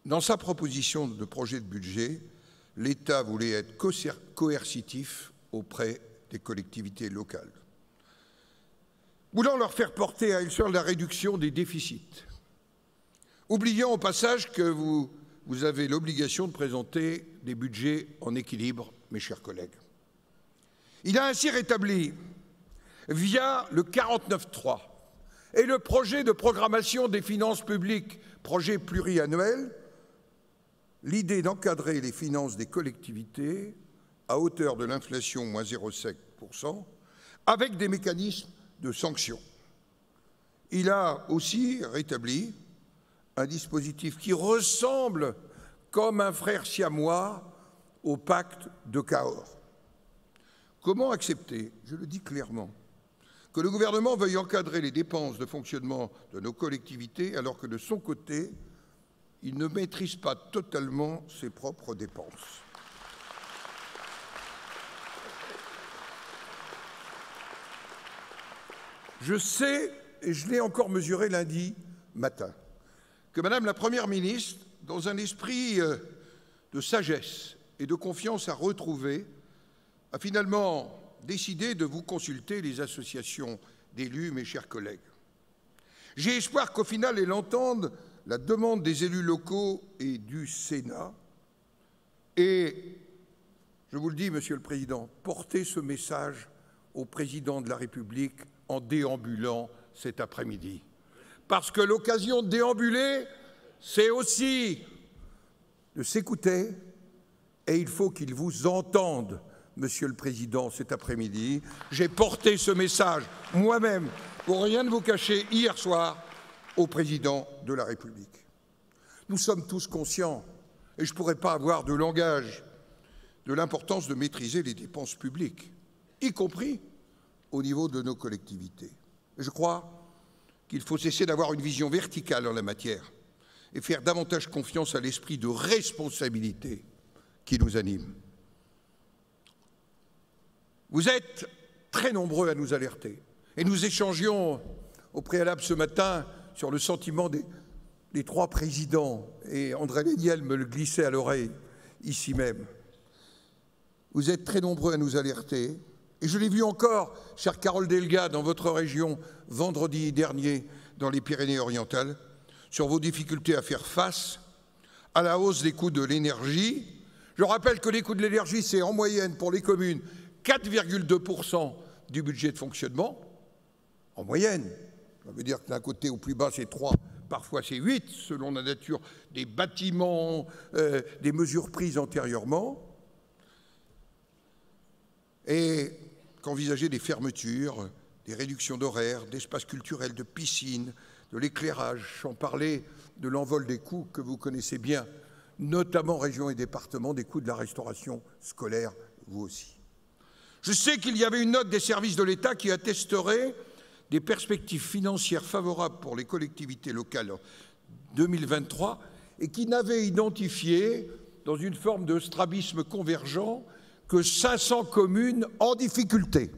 [SPEAKER 6] dans sa proposition de projet de budget, l'État voulait être coercitif auprès des collectivités locales, voulant leur faire porter à elles seules la réduction des déficits. oubliant au passage que vous avez l'obligation de présenter des budgets en équilibre, mes chers collègues. Il a ainsi rétabli, via le 49.3 et le projet de programmation des finances publiques, projet pluriannuel, l'idée d'encadrer les finances des collectivités à hauteur de l'inflation moins 0,7%, avec des mécanismes de sanctions. Il a aussi rétabli un dispositif qui ressemble comme un frère siamois au pacte de Cahors. Comment accepter, je le dis clairement, que le gouvernement veuille encadrer les dépenses de fonctionnement de nos collectivités alors que de son côté, il ne maîtrise pas totalement ses propres dépenses? Je sais, et je l'ai encore mesuré lundi matin, que Madame la Première ministre, dans un esprit de sagesse et de confiance à retrouver, a finalement décidé de vous consulter, les associations d'élus, mes chers collègues. J'ai espoir qu'au final, elle entende la demande des élus locaux et du Sénat. Et, je vous le dis, Monsieur le Président, portez ce message au Président de la République en déambulant cet après-midi. Parce que l'occasion de déambuler, c'est aussi de s'écouter, et il faut qu'il vous entende, Monsieur le Président, cet après-midi. J'ai porté ce message moi-même, pour rien ne vous cacher, hier soir, au Président de la République. Nous sommes tous conscients, et je ne pourrais pas avoir de langage, de l'importance de maîtriser les dépenses publiques, y compris au niveau de nos collectivités. Je crois qu'il faut cesser d'avoir une vision verticale en la matière et faire davantage confiance à l'esprit de responsabilité qui nous anime. Vous êtes très nombreux à nous alerter et nous échangions au préalable ce matin sur le sentiment des trois présidents, et André Léniel me le glissait à l'oreille ici même. Vous êtes très nombreux à nous alerter. Et je l'ai vu encore, chère Carole Delga, dans votre région, vendredi dernier, dans les Pyrénées-Orientales, sur vos difficultés à faire face à la hausse des coûts de l'énergie. Je rappelle que les coûts de l'énergie, c'est en moyenne pour les communes 4,2% du budget de fonctionnement. En moyenne. Ça veut dire que d'un côté au plus bas, c'est 3, parfois c'est 8, selon la nature des bâtiments, des mesures prises antérieurement. Et qu'envisager des fermetures, des réductions d'horaires, d'espaces culturels, de piscines, de l'éclairage, sans parler de l'envol des coûts que vous connaissez bien, notamment régions et départements, des coûts de la restauration scolaire, vous aussi. Je sais qu'il y avait une note des services de l'État qui attesterait des perspectives financières favorables pour les collectivités locales en 2023 et qui n'avait identifié, dans une forme de strabisme convergent, que 500 communes en difficulté.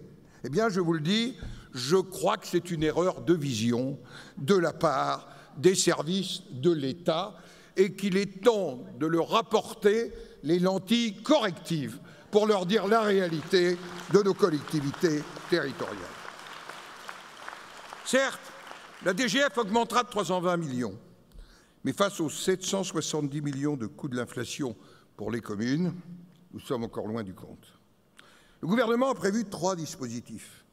[SPEAKER 6] Eh bien, je vous le dis, je crois que c'est une erreur de vision de la part des services de l'État et qu'il est temps de leur apporter les lentilles correctives pour leur dire la réalité de nos collectivités territoriales. Certes, la DGF augmentera de 320 millions, mais face aux 770 millions de coûts de l'inflation pour les communes, nous sommes encore loin du compte. Le gouvernement a prévu 3 dispositifs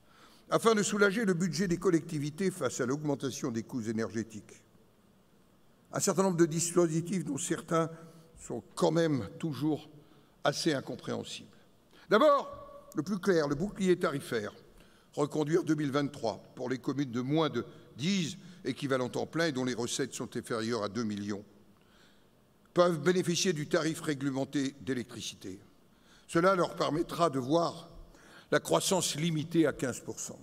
[SPEAKER 6] afin de soulager le budget des collectivités face à l'augmentation des coûts énergétiques. Un certain nombre de dispositifs dont certains sont quand même toujours assez incompréhensibles. D'abord, le plus clair, le bouclier tarifaire, reconduire 2023 pour les communes de moins de 10 équivalents temps plein et dont les recettes sont inférieures à 2 millions, peuvent bénéficier du tarif réglementé d'électricité. Cela leur permettra de voir la croissance limitée à 15%.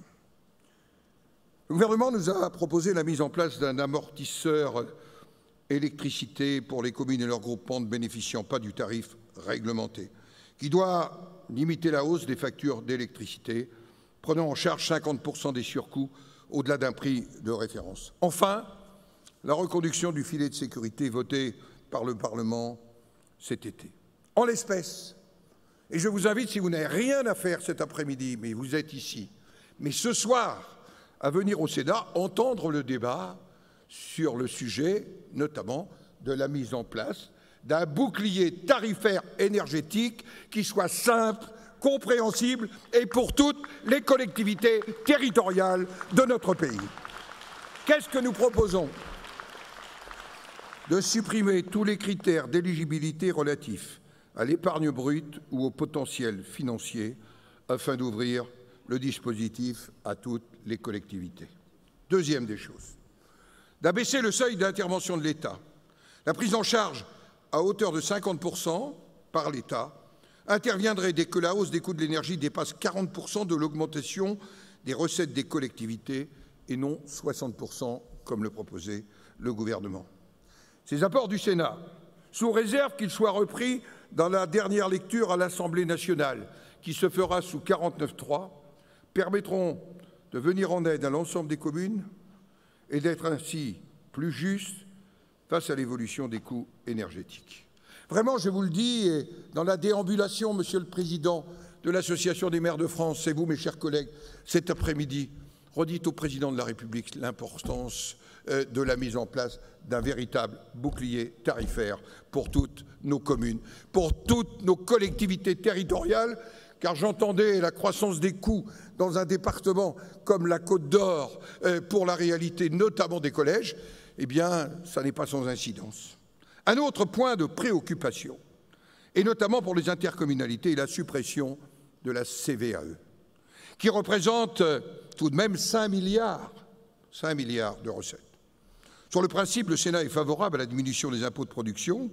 [SPEAKER 6] Le gouvernement nous a proposé la mise en place d'un amortisseur électricité pour les communes et leurs groupements ne bénéficiant pas du tarif réglementé, qui doit limiter la hausse des factures d'électricité, prenant en charge 50% des surcoûts au-delà d'un prix de référence. Enfin, la reconduction du filet de sécurité voté par le Parlement cet été. En l'espèce, et je vous invite, si vous n'avez rien à faire cet après-midi, mais vous êtes ici, mais ce soir, à venir au Sénat, entendre le débat sur le sujet, notamment de la mise en place d'un bouclier tarifaire énergétique qui soit simple, compréhensible et pour toutes les collectivités territoriales de notre pays. Qu'est-ce que nous proposons? De supprimer tous les critères d'éligibilité relatifs à l'épargne brute ou au potentiel financier afin d'ouvrir le dispositif à toutes les collectivités. Deuxième des choses, d'abaisser le seuil d'intervention de l'État. La prise en charge à hauteur de 50% par l'État interviendrait dès que la hausse des coûts de l'énergie dépasse 40% de l'augmentation des recettes des collectivités et non 60% comme le proposait le gouvernement. Ces apports du Sénat, sous réserve qu'ils soient repris dans la dernière lecture à l'Assemblée nationale, qui se fera sous 49.3, permettront de venir en aide à l'ensemble des communes et d'être ainsi plus justes face à l'évolution des coûts énergétiques. Vraiment, je vous le dis, et dans la déambulation, Monsieur le Président de l'Association des maires de France, et vous, mes chers collègues, cet après-midi, redites au Président de la République l'importance de la mise en place d'un véritable bouclier tarifaire pour toutes nos communes, pour toutes nos collectivités territoriales, car j'entendais la croissance des coûts dans un département comme la Côte d'Or pour la réalité notamment des collèges, eh bien, ça n'est pas sans incidence. Un autre point de préoccupation, et notamment pour les intercommunalités, est la suppression de la CVAE, qui représente tout de même 5 milliards de recettes. Sur le principe, le Sénat est favorable à la diminution des impôts de production,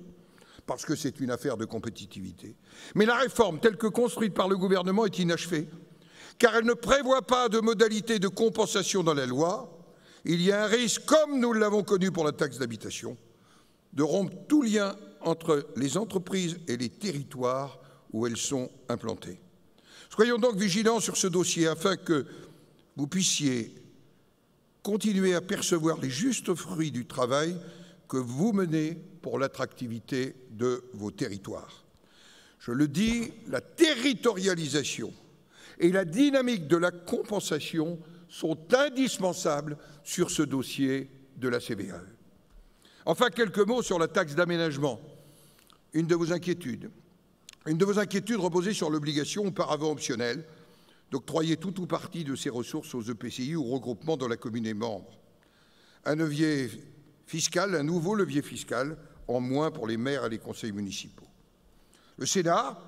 [SPEAKER 6] parce que c'est une affaire de compétitivité. Mais la réforme, telle que construite par le gouvernement, est inachevée, car elle ne prévoit pas de modalités de compensation dans la loi. Il y a un risque, comme nous l'avons connu pour la taxe d'habitation, de rompre tout lien entre les entreprises et les territoires où elles sont implantées. Soyons donc vigilants sur ce dossier afin que vous puissiez continuer à percevoir les justes fruits du travail que vous menez pour l'attractivité de vos territoires. Je le dis, la territorialisation et la dynamique de la compensation sont indispensables sur ce dossier de la CVAE. Enfin, quelques mots sur la taxe d'aménagement. Une de vos inquiétudes reposait sur l'obligation, auparavant optionnelle, d'octroyer tout ou partie de ces ressources aux EPCI ou regroupements dont la commune est membre. Un levier fiscal, un nouveau levier fiscal, en moins pour les maires et les conseils municipaux. Le Sénat,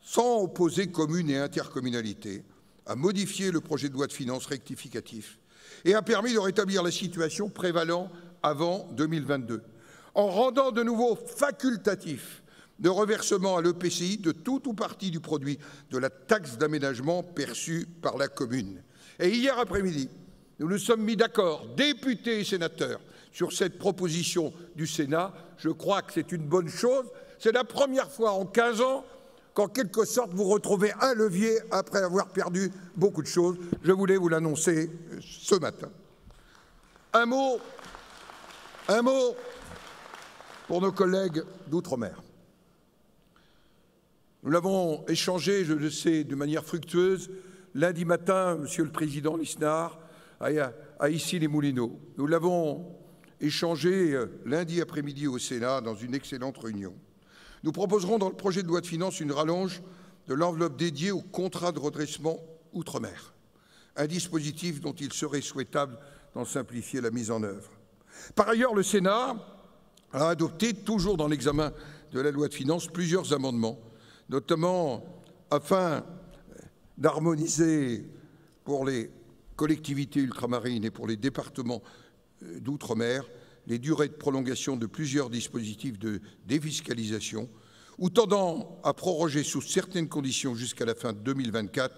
[SPEAKER 6] sans opposer communes et intercommunalités, a modifié le projet de loi de finances rectificatif et a permis de rétablir la situation prévalant avant 2022, en rendant de nouveau facultatif de reversement à l'EPCI de tout ou partie du produit de la taxe d'aménagement perçue par la commune. Et hier après-midi, nous nous sommes mis d'accord, députés et sénateurs, sur cette proposition du Sénat. Je crois que c'est une bonne chose. C'est la première fois en 15 ans qu'en quelque sorte vous retrouvez un levier après avoir perdu beaucoup de choses. Je voulais vous l'annoncer ce matin. Un mot pour nos collègues d'outre-mer. Nous l'avons échangé, je le sais, de manière fructueuse, lundi matin, Monsieur le Président Lisnard, à Issy-les-Moulineaux. Nous l'avons échangé lundi après-midi au Sénat dans une excellente réunion. Nous proposerons dans le projet de loi de finances une rallonge de l'enveloppe dédiée au contrat de redressement outre-mer, un dispositif dont il serait souhaitable d'en simplifier la mise en œuvre. Par ailleurs, le Sénat a adopté, toujours dans l'examen de la loi de finances, plusieurs amendements, notamment afin d'harmoniser pour les collectivités ultramarines et pour les départements d'outre-mer les durées de prolongation de plusieurs dispositifs de défiscalisation ou tendant à proroger sous certaines conditions jusqu'à la fin de 2024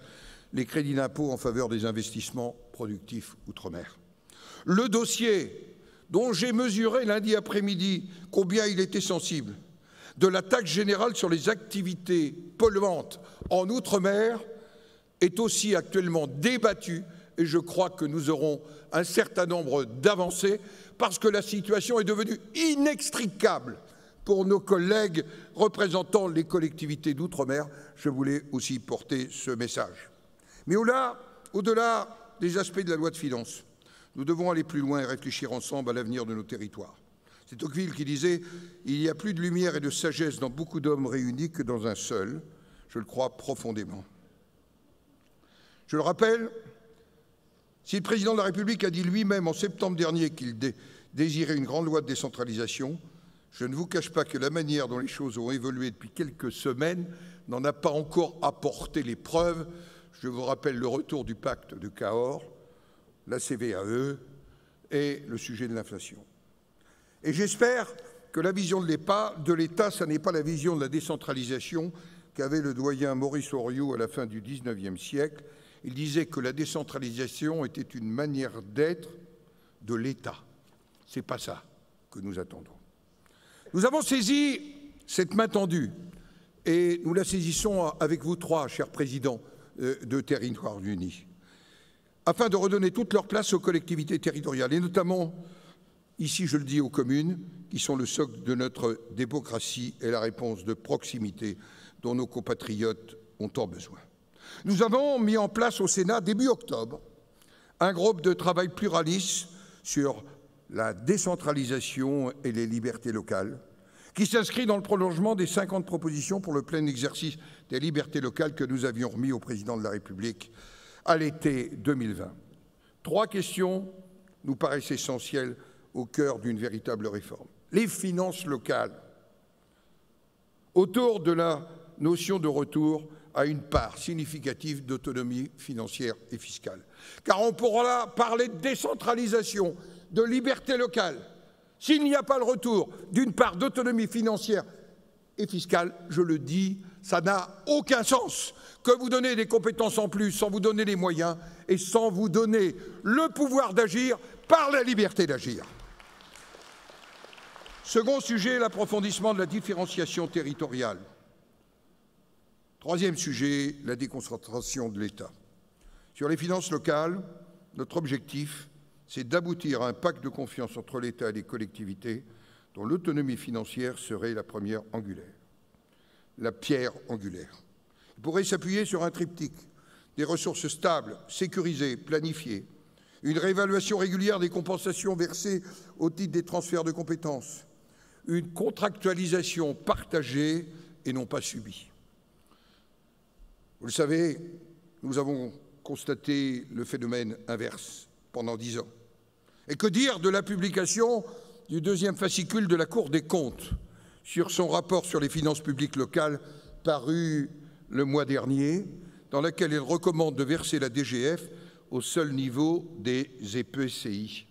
[SPEAKER 6] les crédits d'impôt en faveur des investissements productifs outre-mer. Le dossier dont j'ai mesuré lundi après-midi combien il était sensible, de la taxe générale sur les activités polluantes en outre-mer, est aussi actuellement débattu et je crois que nous aurons un certain nombre d'avancées parce que la situation est devenue inextricable pour nos collègues représentant les collectivités d'outre-mer. Je voulais aussi porter ce message. Mais au-delà des aspects de la loi de finances, Nous devons aller plus loin et réfléchir ensemble à l'avenir de nos territoires. C'est Tocqueville qui disait « Il y a plus de lumière et de sagesse dans beaucoup d'hommes réunis que dans un seul ». Je le crois profondément. Je le rappelle, si le président de la République a dit lui-même en septembre dernier qu'il désirait une grande loi de décentralisation, je ne vous cache pas que la manière dont les choses ont évolué depuis quelques semaines n'en a pas encore apporté les preuves. Je vous rappelle le retour du pacte de Cahors, la CVAE et le sujet de l'inflation. Et j'espère que la vision de l'État, ça n'est pas la vision de la décentralisation qu'avait le doyen Maurice Horiot à la fin du XIXe siècle. Il disait que la décentralisation était une manière d'être de l'État. Ce n'est pas ça que nous attendons. Nous avons saisi cette main tendue et nous la saisissons avec vous trois, chers présidents de Territoires Unis, afin de redonner toute leur place aux collectivités territoriales et notamment, ici je le dis, aux communes, qui sont le socle de notre démocratie et la réponse de proximité dont nos compatriotes ont tant besoin. Nous avons mis en place au Sénat, début octobre, un groupe de travail pluraliste sur la décentralisation et les libertés locales, qui s'inscrit dans le prolongement des 50 propositions pour le plein exercice des libertés locales que nous avions remis au président de la République à l'été 2020. 3 questions nous paraissent essentielles au cœur d'une véritable réforme. Les finances locales, autour de la notion de retour à une part significative d'autonomie financière et fiscale. Car on pourra parler de décentralisation, de liberté locale. S'il n'y a pas le retour d'une part d'autonomie financière et fiscale, je le dis, ça n'a aucun sens que vous donnez des compétences en plus sans vous donner les moyens et sans vous donner le pouvoir d'agir par la liberté d'agir. Second sujet, l'approfondissement de la différenciation territoriale. Troisième sujet, la déconcentration de l'État. Sur les finances locales, notre objectif, c'est d'aboutir à un pacte de confiance entre l'État et les collectivités dont l'autonomie financière serait la première angulaire, la pierre angulaire. Il pourrait s'appuyer sur un triptyque, des ressources stables, sécurisées, planifiées, une réévaluation régulière des compensations versées au titre des transferts de compétences, une contractualisation partagée et non pas subie. Vous le savez, nous avons constaté le phénomène inverse pendant 10 ans. Et que dire de la publication du 2e fascicule de la Cour des comptes sur son rapport sur les finances publiques locales paru le mois dernier, dans laquelle elle recommande de verser la DGF au seul niveau des EPCI.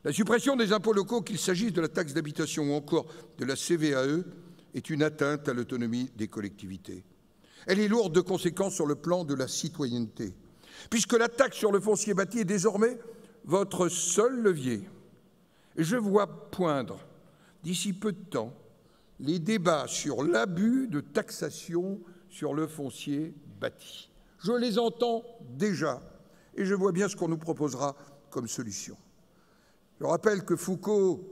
[SPEAKER 6] La suppression des impôts locaux, qu'il s'agisse de la taxe d'habitation ou encore de la CVAE, est une atteinte à l'autonomie des collectivités. Elle est lourde de conséquences sur le plan de la citoyenneté, puisque la taxe sur le foncier bâti est désormais votre seul levier. Et je vois poindre, d'ici peu de temps, les débats sur l'abus de taxation sur le foncier bâti. Je les entends déjà, et je vois bien ce qu'on nous proposera comme solution. Je rappelle que Foucault,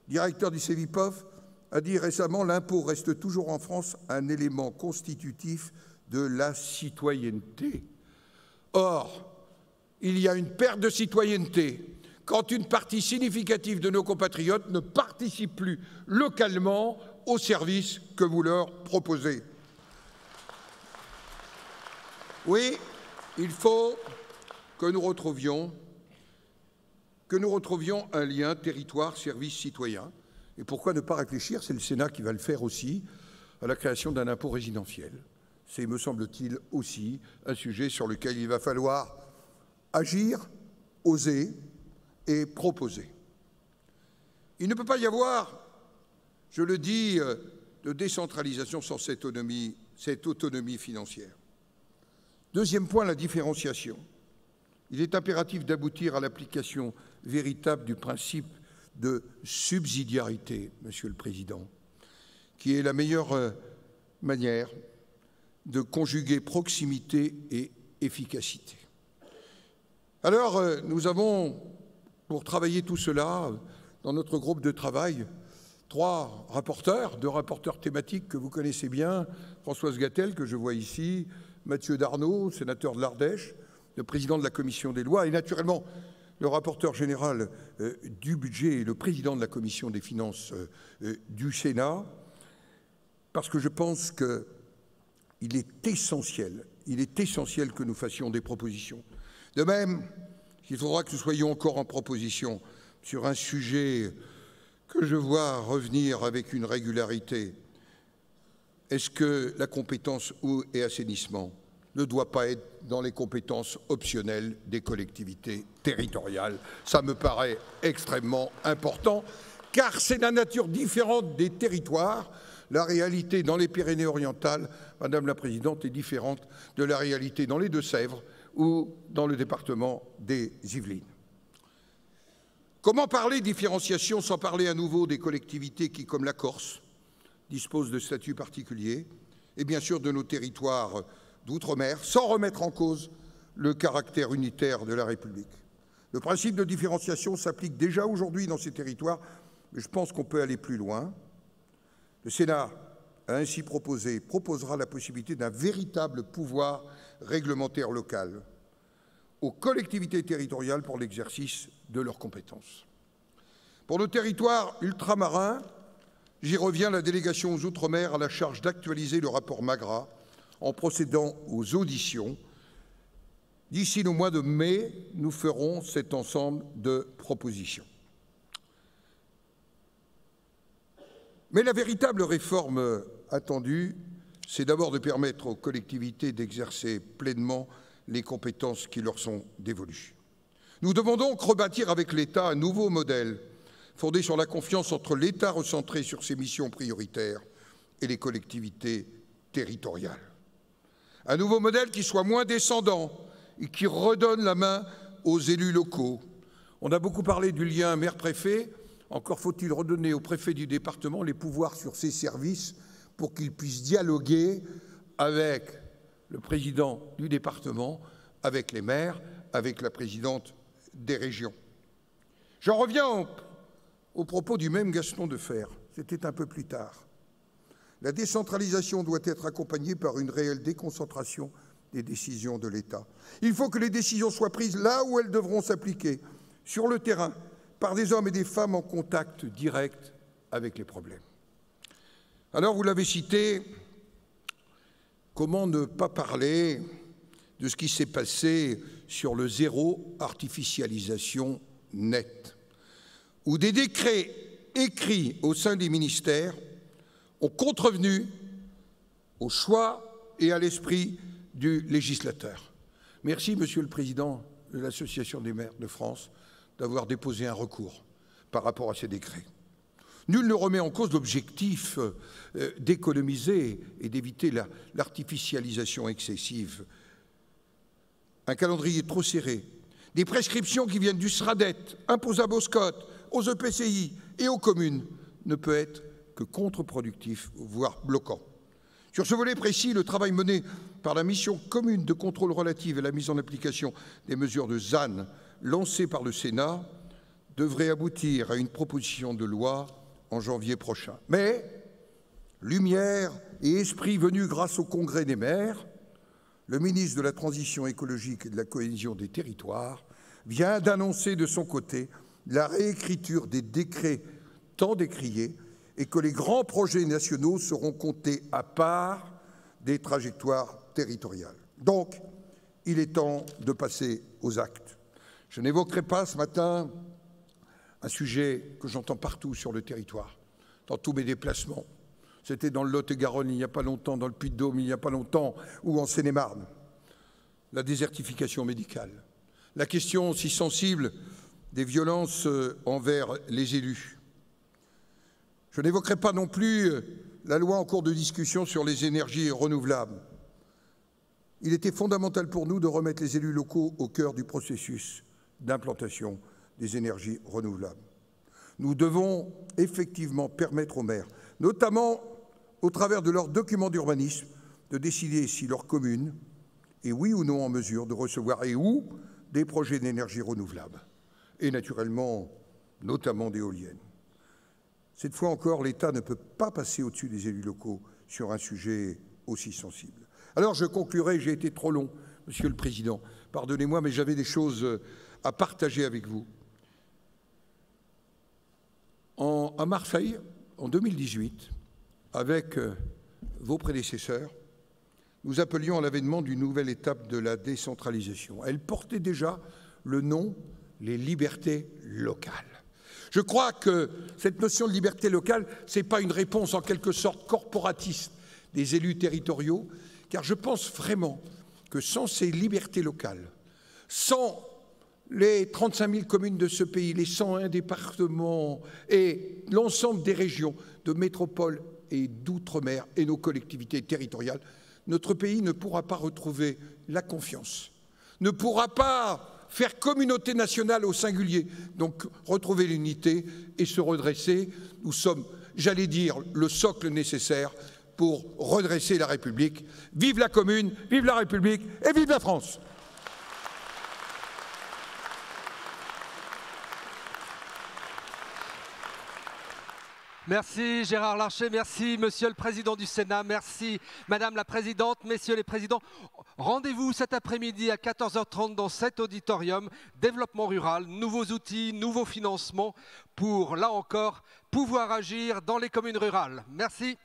[SPEAKER 6] directeur du CEVIPOF, a dit récemment « L'impôt reste toujours en France un élément constitutif de la citoyenneté ». Or, il y a une perte de citoyenneté quand une partie significative de nos compatriotes ne participe plus localement aux services que vous leur proposez. Oui, il faut que nous retrouvions un lien territoire-service-citoyen. Et pourquoi ne pas réfléchir, c'est le Sénat qui va le faire aussi, à la création d'un impôt résidentiel. C'est, me semble-t-il, aussi un sujet sur lequel il va falloir agir, oser et proposer. Il ne peut pas y avoir, je le dis, de décentralisation sans cette autonomie financière. Deuxième point, la différenciation. Il est impératif d'aboutir à l'application véritable du principe de subsidiarité, Monsieur le Président, qui est la meilleure manière de conjuguer proximité et efficacité. Alors, nous avons, pour travailler tout cela, dans notre groupe de travail, 3 rapporteurs, 2 rapporteurs thématiques que vous connaissez bien, Françoise Gatel, que je vois ici, Mathieu Darnaud, sénateur de l'Ardèche, le président de la Commission des lois, et naturellement le rapporteur général du budget et le président de la commission des finances du Sénat, parce que je pense qu'il est essentiel que nous fassions des propositions. De même, il faudra que nous soyons encore en proposition sur un sujet que je vois revenir avec une régularité. Est-ce que la compétence eau et assainissement ne doit pas être dans les compétences optionnelles des collectivités territoriales? Ça me paraît extrêmement important, car c'est la nature différente des territoires. La réalité dans les Pyrénées-Orientales, Madame la Présidente, est différente de la réalité dans les Deux-Sèvres ou dans le département des Yvelines. Comment parler de différenciation sans parler à nouveau des collectivités qui, comme la Corse, disposent de statuts particuliers, et bien sûr de nos territoires d'outre-mer, sans remettre en cause le caractère unitaire de la République. Le principe de différenciation s'applique déjà aujourd'hui dans ces territoires, mais je pense qu'on peut aller plus loin. Le Sénat a ainsi proposera la possibilité d'un véritable pouvoir réglementaire local aux collectivités territoriales pour l'exercice de leurs compétences. Pour nos territoires ultramarins, j'y reviens, la délégation aux Outre-mer a la charge d'actualiser le rapport Magras en procédant aux auditions. D'ici le mois de mai, nous ferons cet ensemble de propositions. Mais la véritable réforme attendue, c'est d'abord de permettre aux collectivités d'exercer pleinement les compétences qui leur sont dévolues. Nous devons donc rebâtir avec l'État un nouveau modèle fondé sur la confiance entre l'État recentré sur ses missions prioritaires et les collectivités territoriales. Un nouveau modèle qui soit moins descendant et qui redonne la main aux élus locaux. On a beaucoup parlé du lien maire-préfet. Encore faut-il redonner au préfet du département les pouvoirs sur ses services pour qu'il puisse dialoguer avec le président du département, avec les maires, avec la présidente des régions. J'en reviens au propos du même Gaston Defferre. C'était un peu plus tard. La décentralisation doit être accompagnée par une réelle déconcentration des décisions de l'État. Il faut que les décisions soient prises là où elles devront s'appliquer, sur le terrain, par des hommes et des femmes en contact direct avec les problèmes. Alors, vous l'avez cité, comment ne pas parler de ce qui s'est passé sur le zéro artificialisation nette, où des décrets écrits au sein des ministères ont contrevenu au choix et à l'esprit du législateur. Merci, Monsieur le Président de l'Association des maires de France, d'avoir déposé un recours par rapport à ces décrets. Nul ne remet en cause l'objectif d'économiser et d'éviter l'artificialisation excessive. Un calendrier trop serré, des prescriptions qui viennent du SRADET, imposables aux SCOT, aux EPCI et aux communes, ne peut être que contre-productif, voire bloquant. Sur ce volet précis, le travail mené par la mission commune de contrôle relative à la mise en application des mesures de ZAN lancée par le Sénat devrait aboutir à une proposition de loi en janvier prochain. Mais, lumière et esprit venus grâce au Congrès des maires, le ministre de la Transition écologique et de la cohésion des territoires vient d'annoncer de son côté la réécriture des décrets tant décriés et que les grands projets nationaux seront comptés à part des trajectoires territoriales. Donc, il est temps de passer aux actes. Je n'évoquerai pas ce matin un sujet que j'entends partout sur le territoire, dans tous mes déplacements. C'était dans le Lot-et-Garonne il n'y a pas longtemps, dans le Puy-de-Dôme il n'y a pas longtemps, ou en Seine-et-Marne. La désertification médicale, la question si sensible des violences envers les élus. Je n'évoquerai pas non plus la loi en cours de discussion sur les énergies renouvelables. Il était fondamental pour nous de remettre les élus locaux au cœur du processus d'implantation des énergies renouvelables. Nous devons effectivement permettre aux maires, notamment au travers de leurs documents d'urbanisme, de décider si leur commune est oui ou non en mesure de recevoir et où des projets d'énergie renouvelable, et naturellement, notamment d'éoliennes. Cette fois encore, l'État ne peut pas passer au-dessus des élus locaux sur un sujet aussi sensible. Alors je conclurai, j'ai été trop long, Monsieur le Président, pardonnez-moi, mais j'avais des choses à partager avec vous. À Marseille, en 2018, avec vos prédécesseurs, nous appelions à l'avènement d'une nouvelle étape de la décentralisation. Elle portait déjà le nom « les libertés locales ». Je crois que cette notion de liberté locale, ce n'est pas une réponse en quelque sorte corporatiste des élus territoriaux, car je pense vraiment que sans ces libertés locales, sans les 35 000 communes de ce pays, les 101 départements et l'ensemble des régions de métropole et d'outre-mer et nos collectivités territoriales, notre pays ne pourra pas retrouver la confiance, ne pourra pas faire communauté nationale au singulier, donc retrouver l'unité et se redresser. Nous sommes, j'allais dire, le socle nécessaire pour redresser la République. Vive la commune, vive la République et vive la France!
[SPEAKER 1] Merci Gérard Larcher, merci Monsieur le Président du Sénat, merci Madame la Présidente, Messieurs les Présidents. Rendez-vous cet après-midi à 14h30 dans cet auditorium, développement rural, nouveaux outils, nouveaux financements pour, là encore, pouvoir agir dans les communes rurales. Merci.